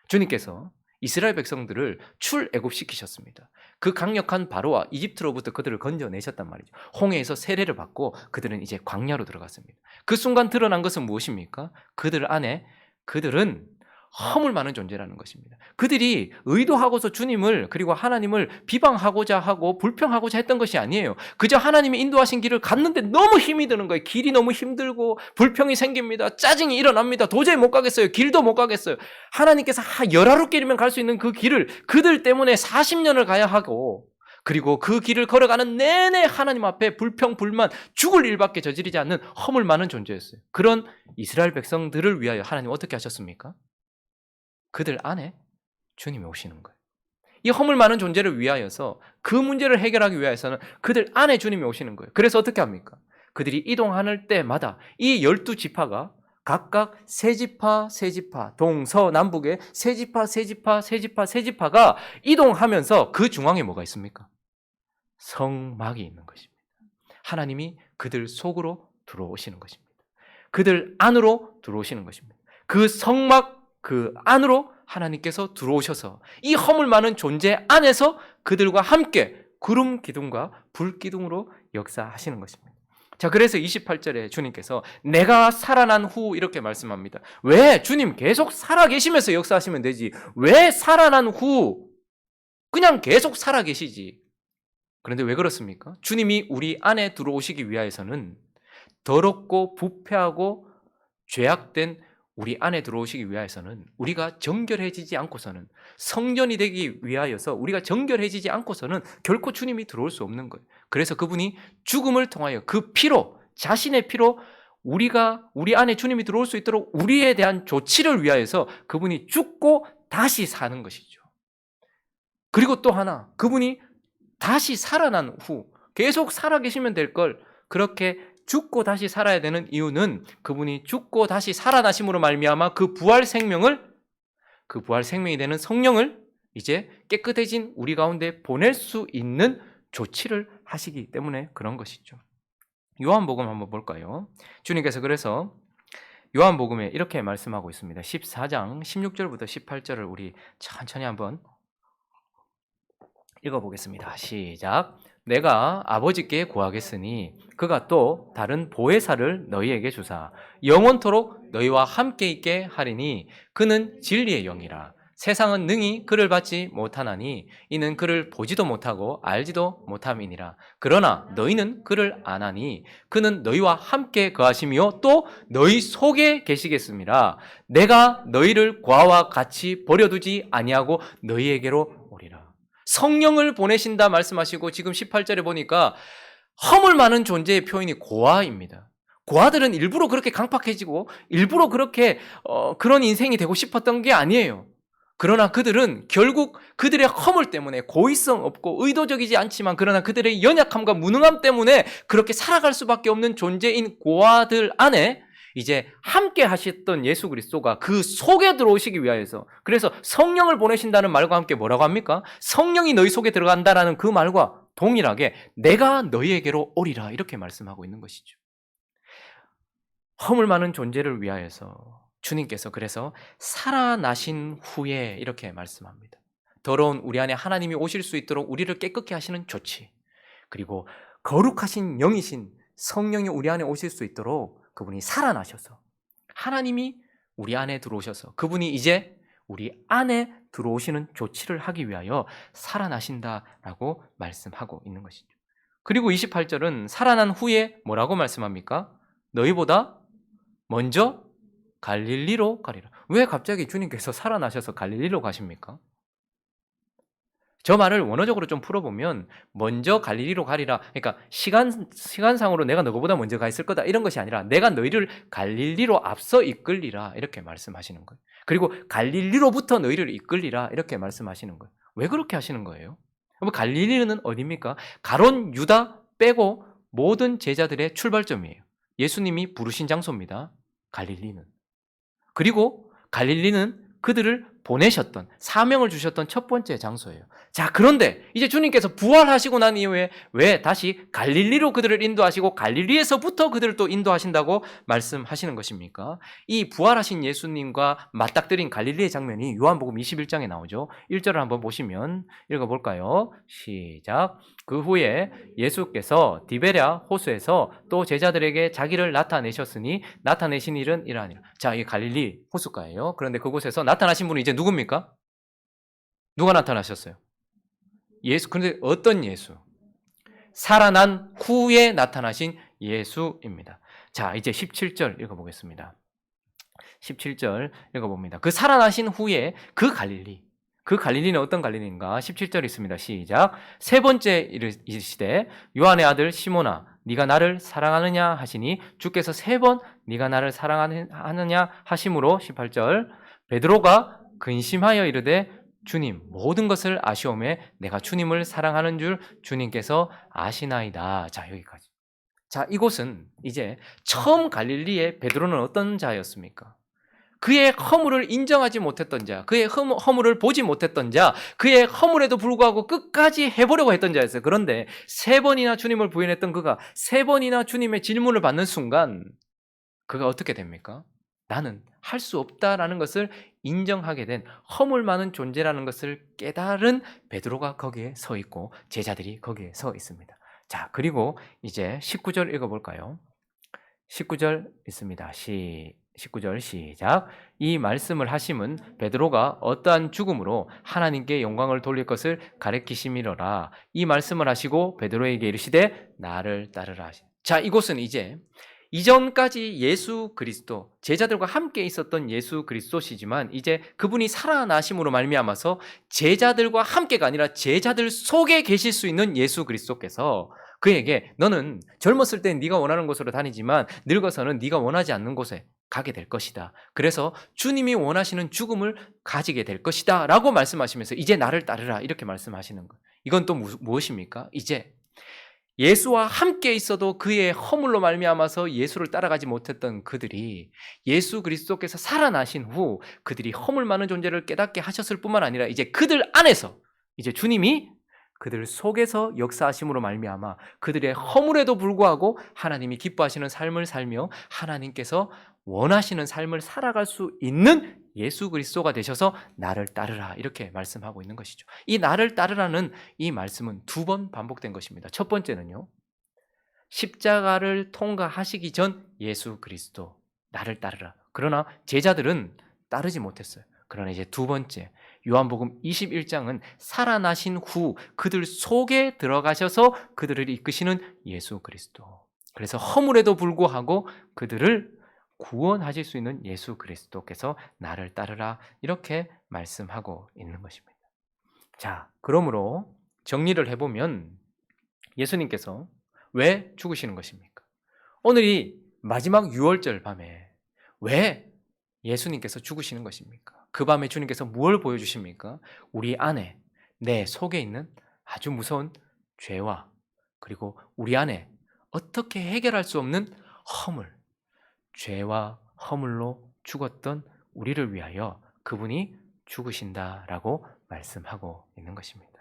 주님께서 이스라엘 백성들을 출애굽시키셨습니다. 그 강력한 바로와 이집트로부터 그들을 건져내셨단 말이죠. 홍해에서 세례를 받고 그들은 이제 광야로 들어갔습니다. 그 순간 드러난 것은 무엇입니까? 그들 안에 그들은 허물 많은 존재라는 것입니다. 그들이 의도하고서 주님을 그리고 하나님을 비방하고자 하고 불평하고자 했던 것이 아니에요. 그저 하나님이 인도하신 길을 갔는데 너무 힘이 드는 거예요. 길이 너무 힘들고 불평이 생깁니다. 짜증이 일어납니다. 도저히 못 가겠어요. 길도 못 가겠어요. 하나님께서 열하루 길이면 갈 수 있는 그 길을 그들 때문에 40년을 가야 하고, 그리고 그 길을 걸어가는 내내 하나님 앞에 불평, 불만, 죽을 일밖에 저지르지 않는 허물 많은 존재였어요. 그런 이스라엘 백성들을 위하여 하나님 어떻게 하셨습니까? 그들 안에 주님이 오시는 거예요. 이 허물 많은 존재를 위하여서 그 문제를 해결하기 위해서는 그들 안에 주님이 오시는 거예요. 그래서 어떻게 합니까? 그들이 이동할 때마다 이 12지파가 각각 세 지파, 동서남북의 세 지파가 이동하면서 그 중앙에 뭐가 있습니까? 성막이 있는 것입니다. 하나님이 그들 속으로 들어오시는 것입니다. 그들 안으로 들어오시는 것입니다. 그 성막 그 안으로 하나님께서 들어오셔서 이 허물 많은 존재 안에서 그들과 함께 구름 기둥과 불 기둥으로 역사하시는 것입니다. 자, 그래서 28절에 주님께서 내가 살아난 후 이렇게 말씀합니다. 왜? 주님 계속 살아계시면서 역사하시면 되지. 왜 살아난 후 그냥 계속 살아계시지? 그런데 왜 그렇습니까? 주님이 우리 안에 들어오시기 위하여서는 더럽고 부패하고 죄악된 우리 안에 들어오시기 위하여서는 우리가 정결해지지 않고서는 성전이 되기 위하여서 우리가 정결해지지 않고서는 결코 주님이 들어올 수 없는 거예요. 그래서 그분이 죽음을 통하여 그 피로 자신의 피로 우리가 우리 안에 주님이 들어올 수 있도록 우리에 대한 조치를 위하여서 그분이 죽고 다시 사는 것이죠. 그리고 또 하나 그분이 다시 살아난 후 계속 살아계시면 될 걸 그렇게 죽고 다시 살아야 되는 이유는 그분이 죽고 다시 살아나심으로 말미암아 그 부활 생명이 되는 성령을 이제 깨끗해진 우리 가운데 보낼 수 있는 조치를 하시기 때문에 그런 것이죠. 요한복음 한번 볼까요? 주님께서 그래서 요한복음에 이렇게 말씀하고 있습니다. 14장 16절부터 18절을 우리 천천히 한번 읽어보겠습니다. 시작. 내가 아버지께 구하겠으니 그가 또 다른 보혜사를 너희에게 주사 영원토록 너희와 함께 있게 하리니 그는 진리의 영이라. 세상은 능히 그를 받지 못하나니 이는 그를 보지도 못하고 알지도 못함이니라. 그러나 너희는 그를 아나니 그는 너희와 함께 거하시며 또 너희 속에 계시겠습니다. 내가 너희를 고아와 같이 버려두지 아니하고 너희에게로 오리라. 성령을 보내신다 말씀하시고 지금 18절에 보니까 허물 많은 존재의 표현이 고아입니다. 고아들은 일부러 그렇게 강팍해지고 일부러 그렇게 그런 인생이 되고 싶었던 게 아니에요. 그러나 그들은 결국 그들의 허물 때문에 고의성 없고 의도적이지 않지만 그러나 그들의 연약함과 무능함 때문에 그렇게 살아갈 수밖에 없는 존재인 고아들 안에 이제 함께 하셨던 예수 그리스도가 그 속에 들어오시기 위하여서 그래서 성령을 보내신다는 말과 함께 뭐라고 합니까? 성령이 너희 속에 들어간다라는 그 말과 동일하게 내가 너희에게로 오리라 이렇게 말씀하고 있는 것이죠. 허물 많은 존재를 위하여서 주님께서 그래서 살아나신 후에 이렇게 말씀합니다. 더러운 우리 안에 하나님이 오실 수 있도록 우리를 깨끗게 하시는 조치, 그리고 거룩하신 영이신 성령이 우리 안에 오실 수 있도록 그분이 살아나셔서 하나님이 우리 안에 들어오셔서 그분이 이제 우리 안에 들어오시는 조치를 하기 위하여 살아나신다라고 말씀하고 있는 것이죠. 그리고 28절은 살아난 후에 뭐라고 말씀합니까? 너희보다 먼저 갈릴리로 가리라. 왜 갑자기 주님께서 살아나셔서 갈릴리로 가십니까? 저 말을 원어적으로 좀 풀어보면 먼저 갈릴리로 가리라. 그러니까 시간상으로 내가 너보다 먼저 가 있을 거다 이런 것이 아니라 내가 너희를 갈릴리로 앞서 이끌리라 이렇게 말씀하시는 거예요. 그리고 갈릴리로부터 너희를 이끌리라 이렇게 말씀하시는 거예요. 왜 그렇게 하시는 거예요? 갈릴리는 어디입니까? 가론 유다 빼고 모든 제자들의 출발점이에요. 예수님이 부르신 장소입니다. 갈릴리는. 그리고 갈릴리는 그들을 보내셨던 사명을 주셨던 첫 번째 장소예요. 자, 그런데 이제 주님께서 부활하시고 난 이후에 왜 다시 갈릴리로 그들을 인도하시고 갈릴리에서부터 그들을 또 인도하신다고 말씀하시는 것입니까? 이 부활하신 예수님과 맞닥뜨린 갈릴리의 장면이 요한복음 21장에 나오죠. 1절을 한번 보시면 읽어볼까요? 시작. 그 후에 예수께서 디베랴 호수에서 또 제자들에게 자기를 나타내셨으니 나타내신 일은 이러하니라. 자, 이게 갈릴리 호숫가예요. 그런데 그곳에서 나타나신 분은 이제 누굽니까? 누가 나타나셨어요? 예수. 그런데 어떤 예수? 살아난 후에 나타나신 예수입니다. 자, 이제 17절 읽어보겠습니다. 17절 읽어봅니다. 그 살아나신 후에 그 갈릴리는 어떤 갈릴리인가? 17절 있습니다. 시작. 세 번째 이르시되 요한의 아들 시몬아 네가 나를 사랑하느냐 하시니 주께서 세 번 네가 나를 사랑하느냐 하심으로 18절 베드로가 근심하여 이르되 주님 모든 것을 아시오매 내가 주님을 사랑하는 줄 주님께서 아시나이다. 자, 여기까지. 자, 이곳은 이제 처음 갈릴리의 베드로는 어떤 자였습니까? 그의 허물을 인정하지 못했던 자, 그의 허물을 보지 못했던 자, 그의 허물에도 불구하고 끝까지 해보려고 했던 자였어요. 그런데 세 번이나 주님을 부인했던 그가 세 번이나 주님의 질문을 받는 순간 그가 어떻게 됩니까? 나는 할 수 없다라는 것을 인정하게 된 허물 많은 존재라는 것을 깨달은 베드로가 거기에 서 있고 제자들이 거기에 서 있습니다. 자, 그리고 이제 19절 읽어볼까요? 19절 있습니다. 19절 시작. 이 말씀을 하심은 베드로가 어떠한 죽음으로 하나님께 영광을 돌릴 것을 가리키심이로라. 이 말씀을 하시고 베드로에게 이르시되 나를 따르라 하시. 자, 이곳은 이제 이전까지 예수 그리스도, 제자들과 함께 있었던 예수 그리스도시지만 이제 그분이 살아나심으로 말미암아서 제자들과 함께가 아니라 제자들 속에 계실 수 있는 예수 그리스도께서 그에게 너는 젊었을 때 네가 원하는 곳으로 다니지만 늙어서는 네가 원하지 않는 곳에 가게 될 것이다. 그래서 주님이 원하시는 죽음을 가지게 될 것이다 라고 말씀하시면서 이제 나를 따르라 이렇게 말씀하시는 것. 이건 또 무엇입니까? 이제 예수와 함께 있어도 그의 허물로 말미암아서 예수를 따라가지 못했던 그들이 예수 그리스도께서 살아나신 후 그들이 허물 많은 존재를 깨닫게 하셨을 뿐만 아니라 이제 그들 안에서 이제 주님이 그들 속에서 역사하심으로 말미암아 그들의 허물에도 불구하고 하나님이 기뻐하시는 삶을 살며 하나님께서 원하시는 삶을 살아갈 수 있는 예수 그리스도가 되셔서 나를 따르라 이렇게 말씀하고 있는 것이죠. 이 나를 따르라는 이 말씀은 2번 반복된 것입니다. 첫 번째는요. 십자가를 통과하시기 전 예수 그리스도 나를 따르라. 그러나 제자들은 따르지 못했어요. 그러나 이제 2번째 요한복음 21장은 살아나신 후 그들 속에 들어가셔서 그들을 이끄시는 예수 그리스도. 그래서 허물에도 불구하고 그들을 구원하실 수 있는 예수 그리스도께서 나를 따르라 이렇게 말씀하고 있는 것입니다. 자, 그러므로 정리를 해보면 예수님께서 왜 죽으시는 것입니까? 오늘이 마지막 유월절 밤에 왜 예수님께서 죽으시는 것입니까? 그 밤에 주님께서 무엇을 보여주십니까? 우리 안에 내 속에 있는 아주 무서운 죄와 그리고 우리 안에 어떻게 해결할 수 없는 허물, 죄와 허물로 죽었던 우리를 위하여 그분이 죽으신다라고 말씀하고 있는 것입니다.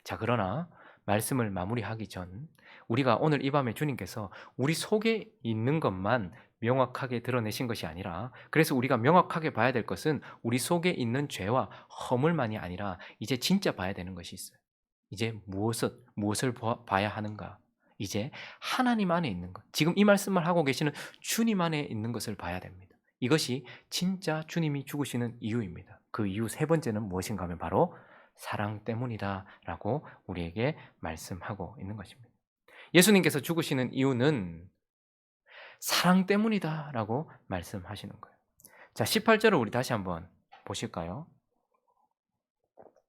자, 그러나 말씀을 마무리하기 전 우리가 오늘 이 밤에 주님께서 우리 속에 있는 것만 명확하게 드러내신 것이 아니라 그래서 우리가 명확하게 봐야 될 것은 우리 속에 있는 죄와 허물만이 아니라 이제 진짜 봐야 되는 것이 있어요. 이제 무엇을 봐야 하는가? 이제 하나님 안에 있는 것. 지금 이 말씀을 하고 계시는 주님 안에 있는 것을 봐야 됩니다. 이것이 진짜 주님이 죽으시는 이유입니다. 그 이유 3번째는 무엇인가 하면 바로 사랑 때문이다라고 우리에게 말씀하고 있는 것입니다. 예수님께서 죽으시는 이유는 사랑 때문이다라고 말씀하시는 거예요. 자, 18절을 우리 다시 한번 보실까요?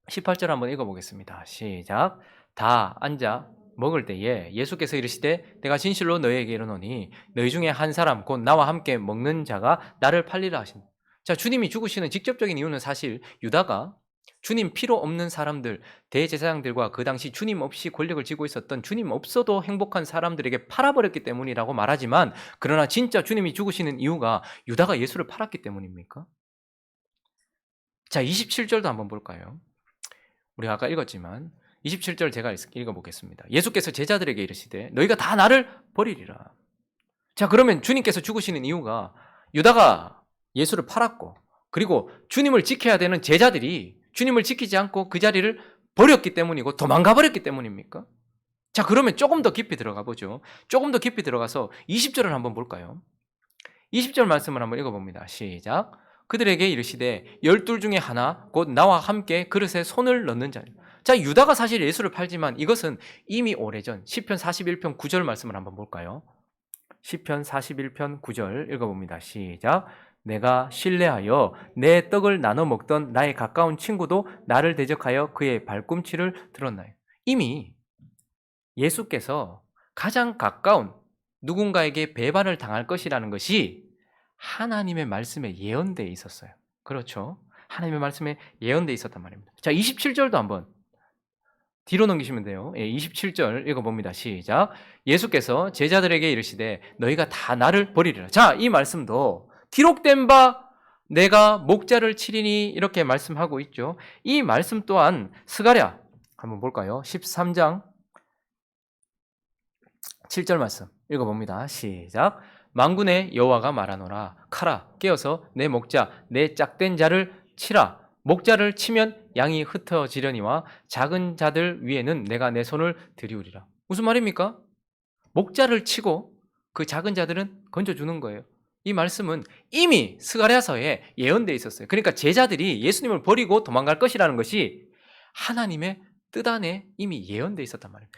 18절 한번 읽어보겠습니다. 시작. 다 앉아 먹을 때에 예수께서 이르시되 내가 진실로 너희에게 이르노니 너희 중에 한 사람 곧 나와 함께 먹는 자가 나를 팔리라 하신다. 자, 주님이 죽으시는 직접적인 이유는 사실 유다가 주님 필요 없는 사람들, 대제사장들과 그 당시 주님 없이 권력을 쥐고 있었던 주님 없어도 행복한 사람들에게 팔아버렸기 때문이라고 말하지만 그러나 진짜 주님이 죽으시는 이유가 유다가 예수를 팔았기 때문입니까? 자, 27절도 한번 볼까요? 우리가 아까 읽었지만 27절 제가 읽어보겠습니다. 예수께서 제자들에게 이르시되 너희가 다 나를 버리리라. 자, 그러면 주님께서 죽으시는 이유가 유다가 예수를 팔았고 그리고 주님을 지켜야 되는 제자들이 주님을 지키지 않고 그 자리를 버렸기 때문이고 도망가 버렸기 때문입니까? 자, 그러면 조금 더 깊이 들어가 보죠. 조금 더 깊이 들어가서 20절을 한번 볼까요? 20절 말씀을 한번 읽어봅니다. 시작. 그들에게 이르시되 12 중에 하나 곧 나와 함께 그릇에 손을 넣는 자니. 자, 유다가 사실 예수를 팔지만 이것은 이미 오래전 시편 41편 9절 말씀을 한번 볼까요? 시편 41편 9절 읽어봅니다. 시작. 내가 신뢰하여 내 떡을 나눠 먹던 나의 가까운 친구도 나를 대적하여 그의 발꿈치를 들었나요? 이미 예수께서 가장 가까운 누군가에게 배반을 당할 것이라는 것이 하나님의 말씀에 예언되어 있었어요. 그렇죠? 하나님의 말씀에 예언되어 있었단 말입니다. 자, 27절도 한번 뒤로 넘기시면 돼요. 27절 읽어봅니다. 시작. 예수께서 제자들에게 이르시되 너희가 다 나를 버리리라. 자, 이 말씀도 기록된 바 내가 목자를 치리니 이렇게 말씀하고 있죠. 이 말씀 또한 스가랴 한번 볼까요? 13장 7절 말씀 읽어봅니다. 시작. 만군의 여호와가 말하노라. 카라 깨어서 내 목자 내 짝된 자를 치라. 목자를 치면 양이 흩어지려니와 작은 자들 위에는 내가 내 손을 들이우리라. 무슨 말입니까? 목자를 치고 그 작은 자들은 건져주는 거예요. 이 말씀은 이미 스가랴서에 예언되어 있었어요. 그러니까 제자들이 예수님을 버리고 도망갈 것이라는 것이 하나님의 뜻 안에 이미 예언되어 있었단 말이에요.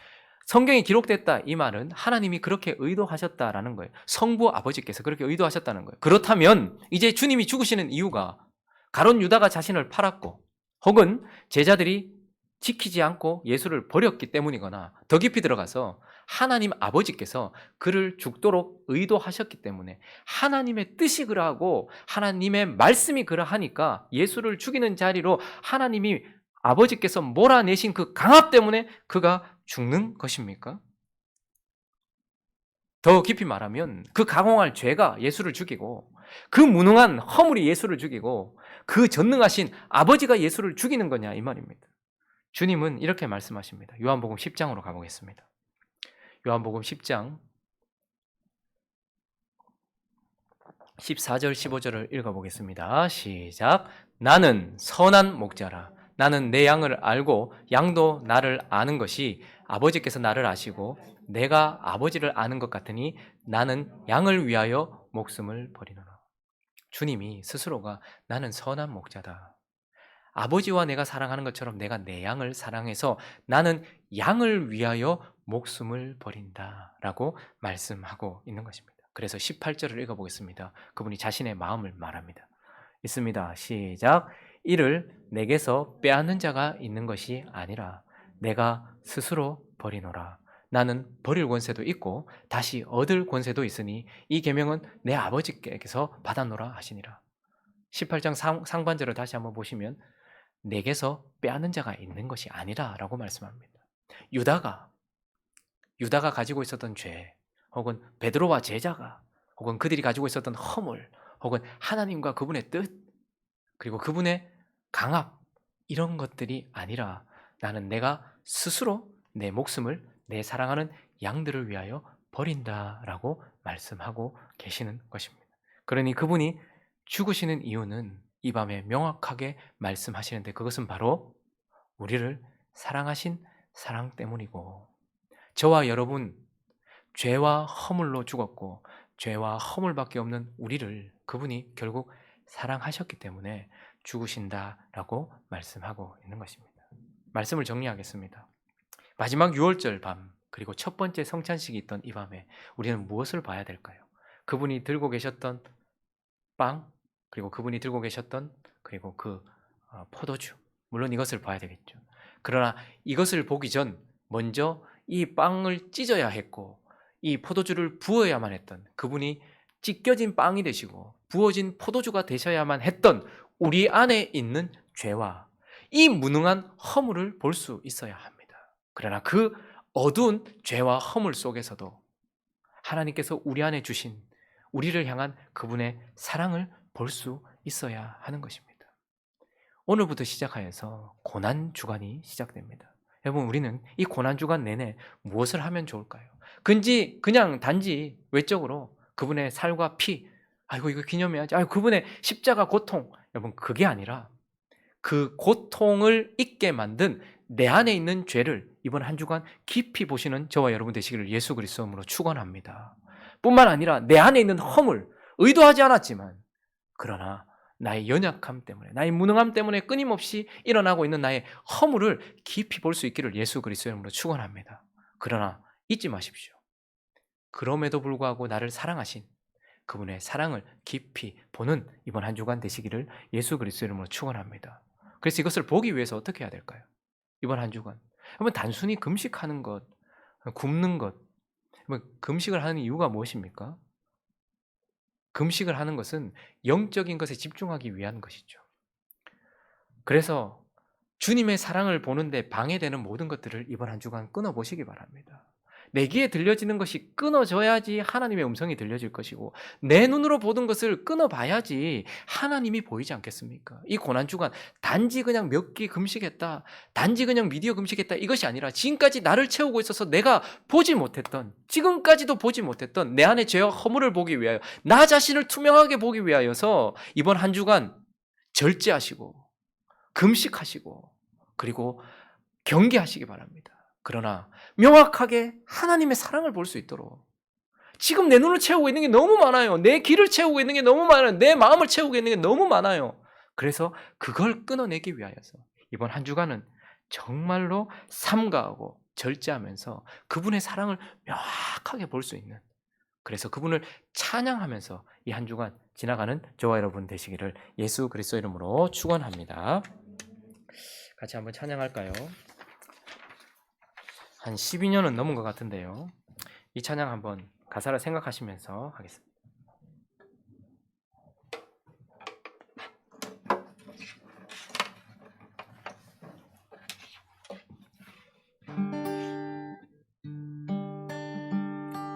성경에 기록됐다 이 말은 하나님이 그렇게 의도하셨다라는 거예요. 성부 아버지께서 그렇게 의도하셨다는 거예요. 그렇다면 이제 주님이 죽으시는 이유가 가룟 유다가 자신을 팔았고 혹은 제자들이 지키지 않고 예수를 버렸기 때문이거나 더 깊이 들어가서 하나님 아버지께서 그를 죽도록 의도하셨기 때문에 하나님의 뜻이 그러하고 하나님의 말씀이 그러하니까 예수를 죽이는 자리로 하나님이 아버지께서 몰아내신 그 강압 때문에 그가 죽는 것입니까? 더 깊이 말하면 그 강공할 죄가 예수를 죽이고 그 무능한 허물이 예수를 죽이고 그 전능하신 아버지가 예수를 죽이는 거냐 이 말입니다. 주님은 이렇게 말씀하십니다. 요한복음 10장으로 가보겠습니다. 요한복음 10장 14절 15절을 읽어보겠습니다. 시작. 나는 선한 목자라. 나는 내 양을 알고 양도 나를 아는 것이 아버지께서 나를 아시고 내가 아버지를 아는 것 같으니 나는 양을 위하여 목숨을 버리노라. 주님이 스스로가 나는 선한 목자다. 아버지와 내가 사랑하는 것처럼 내가 내 양을 사랑해서 나는 양을 위하여 목숨을 버린다라고 말씀하고 있는 것입니다. 그래서 18절을 읽어보겠습니다. 그분이 자신의 마음을 말합니다. 있습니다. 시작. 이를 내게서 빼앗는 자가 있는 것이 아니라 내가 스스로 버리노라. 나는 버릴 권세도 있고 다시 얻을 권세도 있으니 이 계명은 내 아버지께서 받아노라 하시니라. 18장 상반절을 다시 한번 보시면 내게서 빼앗는 자가 있는 것이 아니라 라고 말씀합니다. 유다가 가지고 있었던 죄 혹은 베드로와 제자가 혹은 그들이 가지고 있었던 허물 혹은 하나님과 그분의 뜻 그리고 그분의 강압 이런 것들이 아니라 나는 내가 스스로 내 목숨을 내 사랑하는 양들을 위하여 버린다라고 말씀하고 계시는 것입니다. 그러니 그분이 죽으시는 이유는 이 밤에 명확하게 말씀하시는데 그것은 바로 우리를 사랑하신 사랑 때문이고 저와 여러분 죄와 허물로 죽었고 죄와 허물밖에 없는 우리를 그분이 결국 사랑하셨기 때문에 죽으신다라고 말씀하고 있는 것입니다. 말씀을 정리하겠습니다. 마지막 6월절 밤 그리고 첫 번째 성찬식이 있던 이 밤에 우리는 무엇을 봐야 될까요? 그분이 들고 계셨던 빵 그리고 그분이 들고 계셨던 그리고 그 포도주 물론 이것을 봐야 되겠죠. 그러나 이것을 보기 전 먼저 이 빵을 찢어야 했고 이 포도주를 부어야만 했던 그분이 찢겨진 빵이 되시고 부어진 포도주가 되셔야만 했던 우리 안에 있는 죄와 이 무능한 허물을 볼 수 있어야 합니다. 그러나 그 어두운 죄와 허물 속에서도 하나님께서 우리 안에 주신 우리를 향한 그분의 사랑을 볼 수 있어야 하는 것입니다. 오늘부터 시작하여서 고난 주간이 시작됩니다. 여러분 우리는 이 고난 주간 내내 무엇을 하면 좋을까요? 그냥 단지 외적으로 그분의 살과 피 아이고 이거 기념해야지 그분의 십자가 고통 여러분 그게 아니라 그 고통을 잊게 만든 내 안에 있는 죄를 이번 한 주간 깊이 보시는 저와 여러분 되시기를 예수 그리스도로 축원합니다. 뿐만 아니라 내 안에 있는 허물 의도하지 않았지만 그러나 나의 연약함 때문에 나의 무능함 때문에 끊임없이 일어나고 있는 나의 허물을 깊이 볼 수 있기를 예수 그리스도의 이름으로 축원합니다. 그러나 잊지 마십시오. 그럼에도 불구하고 나를 사랑하신 그분의 사랑을 깊이 보는 이번 한 주간 되시기를 예수 그리스도의 이름으로 축원합니다. 그래서 이것을 보기 위해서 어떻게 해야 될까요? 이번 한 주간 한번 단순히 금식하는 것, 굶는 것 금식을 하는 이유가 무엇입니까? 금식을 하는 것은 영적인 것에 집중하기 위한 것이죠. 그래서 주님의 사랑을 보는데 방해되는 모든 것들을 이번 한 주간 끊어보시기 바랍니다. 내 귀에 들려지는 것이 끊어져야지 하나님의 음성이 들려질 것이고 내 눈으로 보던 것을 끊어봐야지 하나님이 보이지 않겠습니까? 이 고난주간 단지 그냥 몇 끼 금식했다 단지 그냥 미디어 금식했다 이것이 아니라 지금까지 나를 채우고 있어서 내가 보지 못했던 지금까지도 보지 못했던 내 안의 죄와 허물을 보기 위하여 나 자신을 투명하게 보기 위하여서 이번 한 주간 절제하시고 금식하시고 그리고 경계하시기 바랍니다. 그러나 명확하게 하나님의 사랑을 볼 수 있도록 지금 내 눈을 채우고 있는 게 너무 많아요. 내 귀를 채우고 있는 게 너무 많아요. 내 마음을 채우고 있는 게 너무 많아요. 그래서 그걸 끊어내기 위하여서 이번 한 주간은 정말로 삼가하고 절제하면서 그분의 사랑을 명확하게 볼 수 있는, 그래서 그분을 찬양하면서 이 한 주간 지나가는 저와 여러분 되시기를 예수 그리스도 이름으로 축원합니다. 같이 한번 찬양할까요? 한 12년은 넘은 것 같은데요. 이 찬양 한번 가사를 생각하시면서 하겠습니다.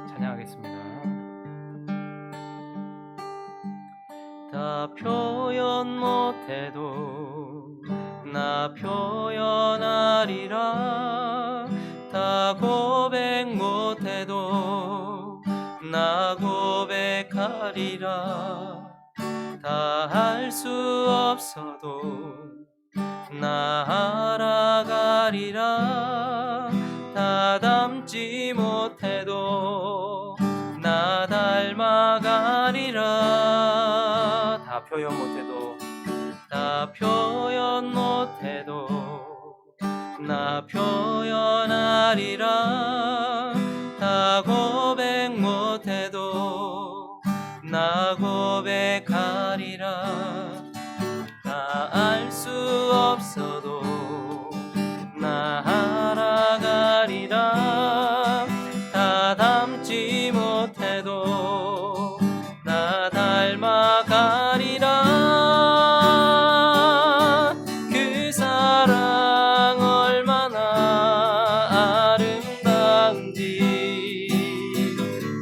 찬양하겠습니다. 다 표현 못해도 나 표현하리라. 다 고백 못해도 나 고백하리라. 다 할 수 없어도 나 알아가리라. 다 닮지 못해도 나 닮아가리라. 다 표현 못해도 다 표현 못해도 나 표현하리라. 다 고백 못해도 나 고백하리라. 다 알 수 없어도 나 알아가리라. 다 닮지 못해도 나 닮아가리라. 그 사랑 얼마나 아름다운지,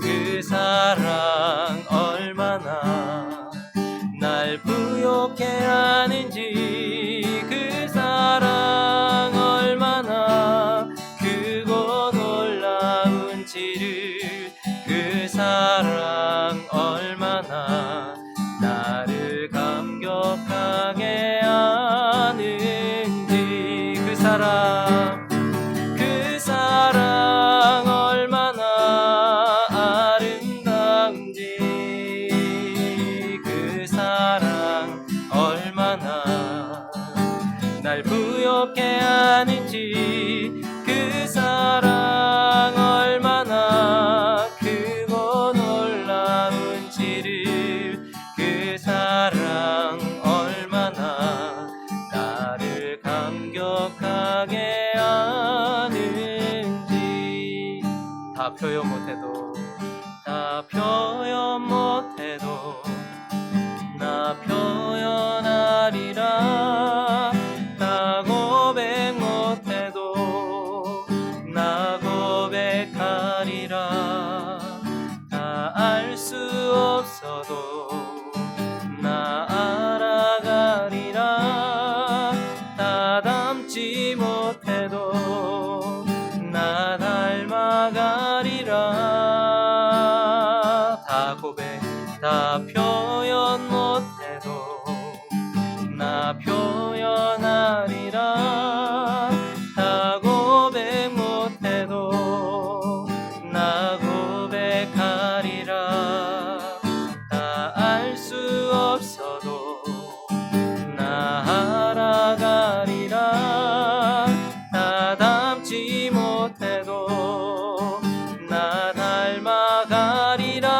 그 사랑 얼마나 날 부욕해 하는지, 그 사랑 얼마나 크고 놀라운지를, 그 사랑 얼마나 나를 감격하게 하는지, 그 사랑 얼마나 아름다운지, 그 사랑 얼마나 날 부욕해 하는지, 그 사랑 얼마나 크고 놀라운지를, 그 사랑 얼마나 나를 감격하게 하는지. 다 표현 못해도 다 표현 못해도 나 표현하리라. 다 고백 못해도 나 고백하리라. 다 알 수 없어도 나 알아가리라. 다 닮지 못해도 나 닮아가리라. 다 고백 다 표현 못해도 나 표현하리라. 다 고백 못해도 나 고백하리라. 다 알 수 없어도 나 알아가리라. 다 닮지 못해도 나 닮아가리라.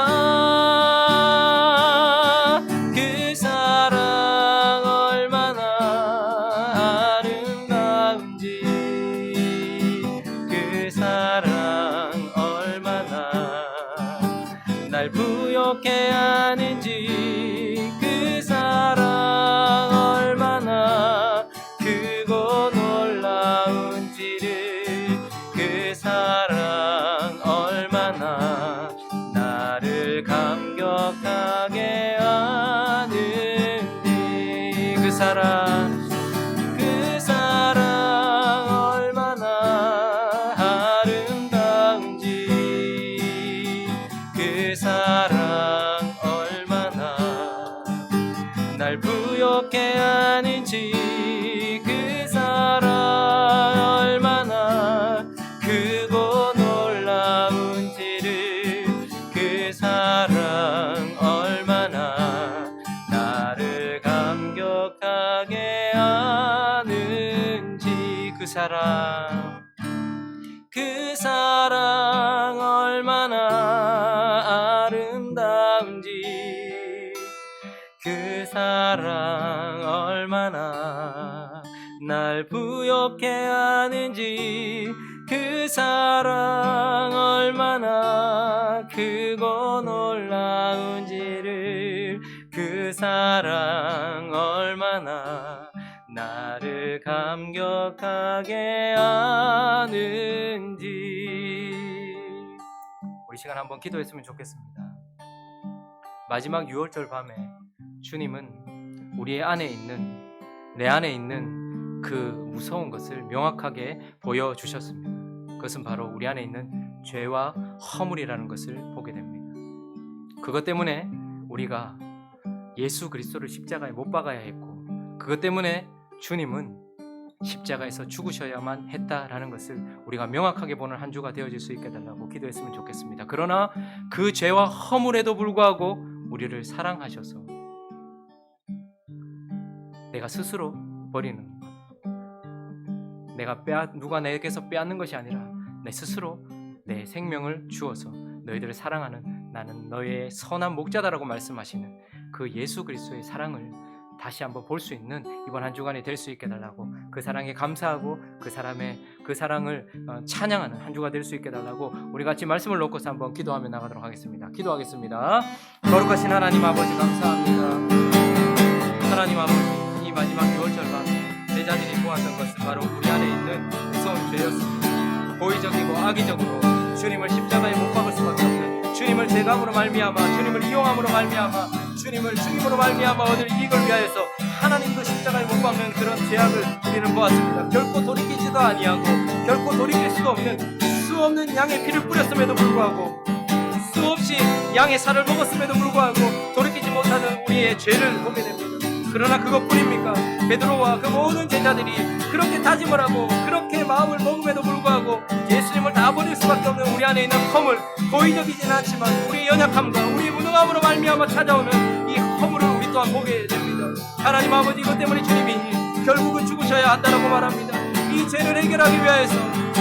그 사랑 얼마나 아름다운지, 그 사랑 얼마나 날 부엽게 하는지, 그 사랑 얼마나 크고 놀라운지를, 그 사랑 얼마나 나를 감격하게 하는지. 우리 시간 한번 기도했으면 좋겠습니다. 마지막 유월절 밤에 주님은 우리의 안에 있는, 내 안에 있는 그 무서운 것을 명확하게 보여주셨습니다. 그것은 바로 우리 안에 있는 죄와 허물이라는 것을 보게 됩니다. 그것 때문에 우리가 예수 그리스도를 십자가에 못 박아야 했고, 그것 때문에 주님은 십자가에서 죽으셔야만 했다라는 것을 우리가 명확하게 보는 한 주가 되어질 수 있게 해달라고 기도했으면 좋겠습니다. 그러나 그 죄와 허물에도 불구하고 우리를 사랑하셔서 내가 스스로 버리는 것, 누가 내게서 빼앗는 것이 아니라 내 스스로 내 생명을 주어서 너희들을 사랑하는 나는 너의 선한 목자다라고 말씀하시는 그 예수 그리스도의 사랑을 다시 한번 볼 수 있는 이번 한 주간이 될 수 있게 해달라고, 그 사랑에 감사하고 그 사랑을 찬양하는 한 주가 될 수 있게 해달라고 우리 같이 말씀을 놓고서 한번 기도하며 나가도록 하겠습니다. 기도하겠습니다. 거룩하신 하나님 아버지, 감사합니다. 하나님 아버지, 이 마지막 유월절 밤 제자들이 보았던 것은 바로 우리 안에 있는 무서운 죄였습니다. 고의적이고 악의적으로 주님을 십자가에 못 박을 수밖에 없는, 주님을 제감으로 말미암아, 주님을 이용함으로 말미암아, 주님을 죽임으로 말미암아 얻을 이익을 위하여서 하나님도 십자가에 못 박는 그런 죄악을 우리는 보았습니다. 결코 돌이키지도 아니하고 결코 돌이킬 수도 없는 수 없는 양의 피를 뿌렸음에도 불구하고, 수없이 양의 살을 먹었음에도 불구하고 돌이키지 못하는 우리의 죄를 보게 됩니다. 그러나 그것뿐입니까? 베드로와 그 모든 제자들이 그렇게 다짐을 하고 그렇게 마음을 먹음에도 불구하고 예수님을 다 버릴 수밖에 없는 우리 안에 있는 허물, 고의적이지는 않지만 우리의 연약함과 우리의 무능함으로 말미암아 찾아오는 이 허물을 우리 또한 보게 됩니다. 하나님 아버지, 이것 때문에 주님이 결국은 죽으셔야 한다라고 말합니다. 이 죄를 해결하기 위하여서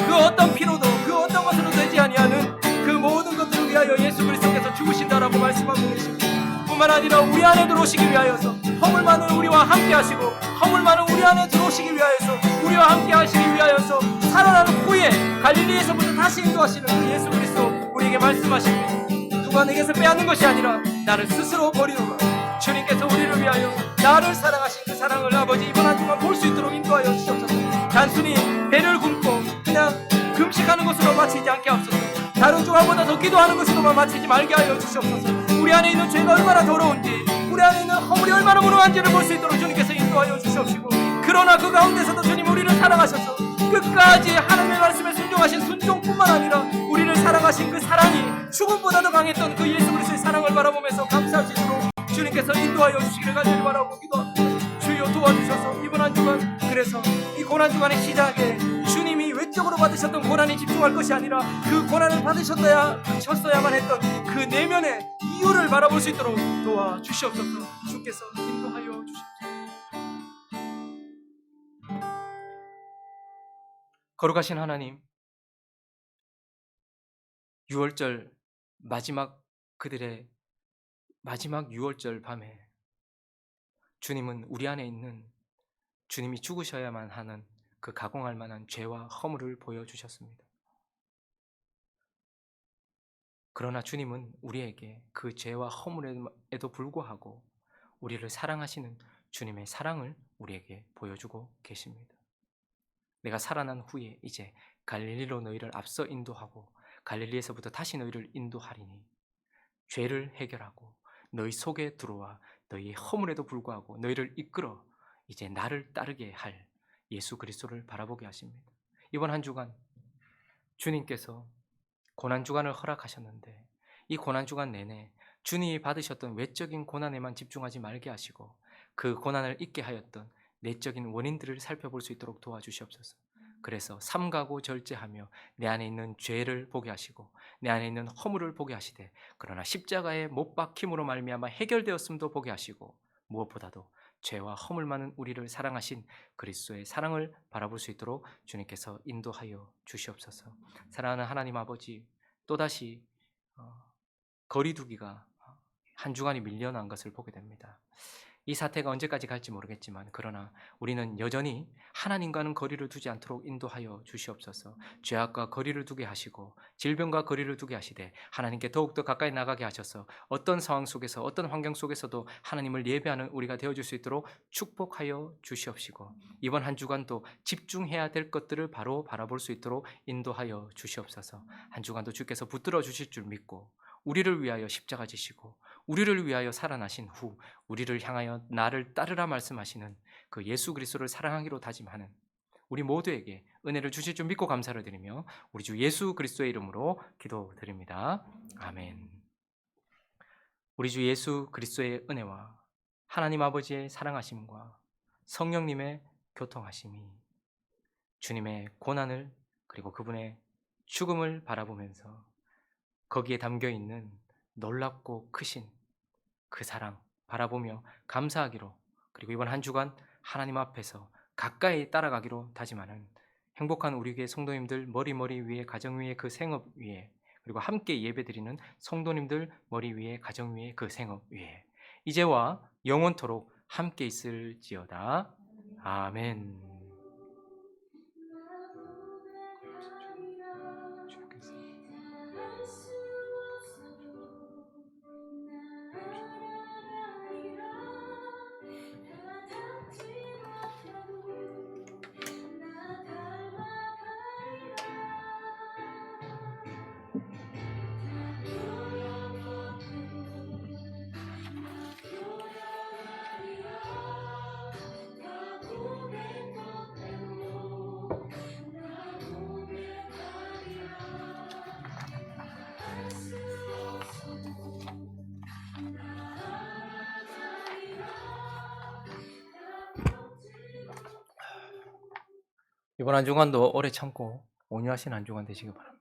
그 어떤 피로도 그 어떤 것으로 되지 아니하는 그 모든 것들을 위하여 예수 그리스도께서 죽으신다라고 말씀하고 계십니다. 뿐만 아니라 우리 안에 들어오시기 위하여서, 허물 많은 우리와 함께 하시고 허물 많은 우리 안에 들어오시기 위하여서, 우리와 함께 하시기 위하여서 살아나는 후에 갈릴리에서부터 다시 인도하시는 그 예수 그리스도 우리에게 말씀하십니다. 누가 내게서 빼앗는 것이 아니라 나를 스스로 버리노라. 주님께서 우리를 위하여 나를 사랑하신 그 사랑을 아버지 이번 한 주간 볼 수 있도록 인도하여 주옵소서. 단순히 배를 굶고 그냥 금식하는 것으로 마치지 않게 하옵소서. 다른 주간보다 더 기도하는 것으로만 마치지 말게 하여 주시옵소서. 우리 안에 있는 죄가 얼마나 더러운지, 우리 안에 있는 허물이 얼마나 무능한지를 볼 수 있도록 주님께서 인도하여 주시옵시고, 그러나 그 가운데서도 주님 우리를 사랑하셔서 끝까지 하나님의 말씀에 순종하신 순종뿐만 아니라 우리를 사랑하신 그 사랑이 죽음보다도 강했던 그 예수 그리스도의 사랑을 바라보면서 감사할 수 있도록 주님께서 인도하여 주시기를 간절히 바라고 기도합니다. 주여 도와주셔서 이번 한 주간, 그래서 이 고난 주간의 시작에 주님이 외적으로 받으셨던 고난에 집중할 것이 아니라 그 고난을 받으셨어야만 했던 그 내면의 이유를 바라볼 수 있도록 도와주시옵소서. 주께서 인도하여 주시옵소서. 거룩하신 하나님, 유월절 그들의 마지막 유월절 밤에 주님은 우리 안에 있는, 주님이 죽으셔야만 하는 그 가공할 만한 죄와 허물을 보여주셨습니다. 그러나 주님은 우리에게 그 죄와 허물에도 불구하고 우리를 사랑하시는 주님의 사랑을 우리에게 보여주고 계십니다. 내가 살아난 후에 이제 갈릴리로 너희를 앞서 인도하고 갈릴리에서부터 다시 너희를 인도하리니, 죄를 해결하고 너희 속에 들어와 너희의 허물에도 불구하고 너희를 이끌어 이제 나를 따르게 할 예수 그리스도를 바라보게 하십니다. 이번 한 주간 주님께서 고난주간을 허락하셨는데, 이 고난주간 내내 주님이 받으셨던 외적인 고난에만 집중하지 말게 하시고 그 고난을 잊게 하였던 내적인 원인들을 살펴볼 수 있도록 도와주시옵소서. 그래서 삼가고 절제하며 내 안에 있는 죄를 보게 하시고 내 안에 있는 허물을 보게 하시되, 그러나 십자가에 못 박힘으로 말미암아 해결되었음도 보게 하시고, 무엇보다도 죄와 허물 많은 우리를 사랑하신 그리스도의 사랑을 바라볼 수 있도록 주님께서 인도하여 주시옵소서. 사랑하는 하나님 아버지, 또다시 거리두기가 한 주간이 밀려난 것을 보게 됩니다. 이 사태가 언제까지 갈지 모르겠지만 그러나 우리는 여전히 하나님과는 거리를 두지 않도록 인도하여 주시옵소서. 죄악과 거리를 두게 하시고 질병과 거리를 두게 하시되 하나님께 더욱더 가까이 나가게 하셔서 어떤 상황 속에서 어떤 환경 속에서도 하나님을 예배하는 우리가 되어줄 수 있도록 축복하여 주시옵시고 이번 한 주간도 집중해야 될 것들을 바로 바라볼 수 있도록 인도하여 주시옵소서. 한 주간도 주께서 붙들어 주실 줄 믿고 우리를 위하여 십자가 지시고 우리를 위하여 살아나신 후 우리를 향하여 나를 따르라 말씀하시는 그 예수 그리스도를 사랑하기로 다짐하는 우리 모두에게 은혜를 주실 줄 믿고 감사를 드리며 우리 주 예수 그리스도의 이름으로 기도드립니다. 아멘. 우리 주 예수 그리스도의 은혜와 하나님 아버지의 사랑하심과 성령님의 교통하심이 주님의 고난을 그리고 그분의 죽음을 바라보면서 거기에 담겨 있는 놀랍고 크신 그 사랑 바라보며 감사하기로 그리고 이번 한 주간 하나님 앞에서 가까이 따라가기로 다짐하는 행복한 우리 교회 성도님들 머리 위에 가정 위에 그 생업 위에 그리고 함께 예배드리는 성도님들 머리 위에 가정 위에 그 생업 위에 이제와 영원토록 함께 있을지어다. 아멘. 이번 한 주간도 오래 참고 온유하신 한 주간 되시기 바랍니다.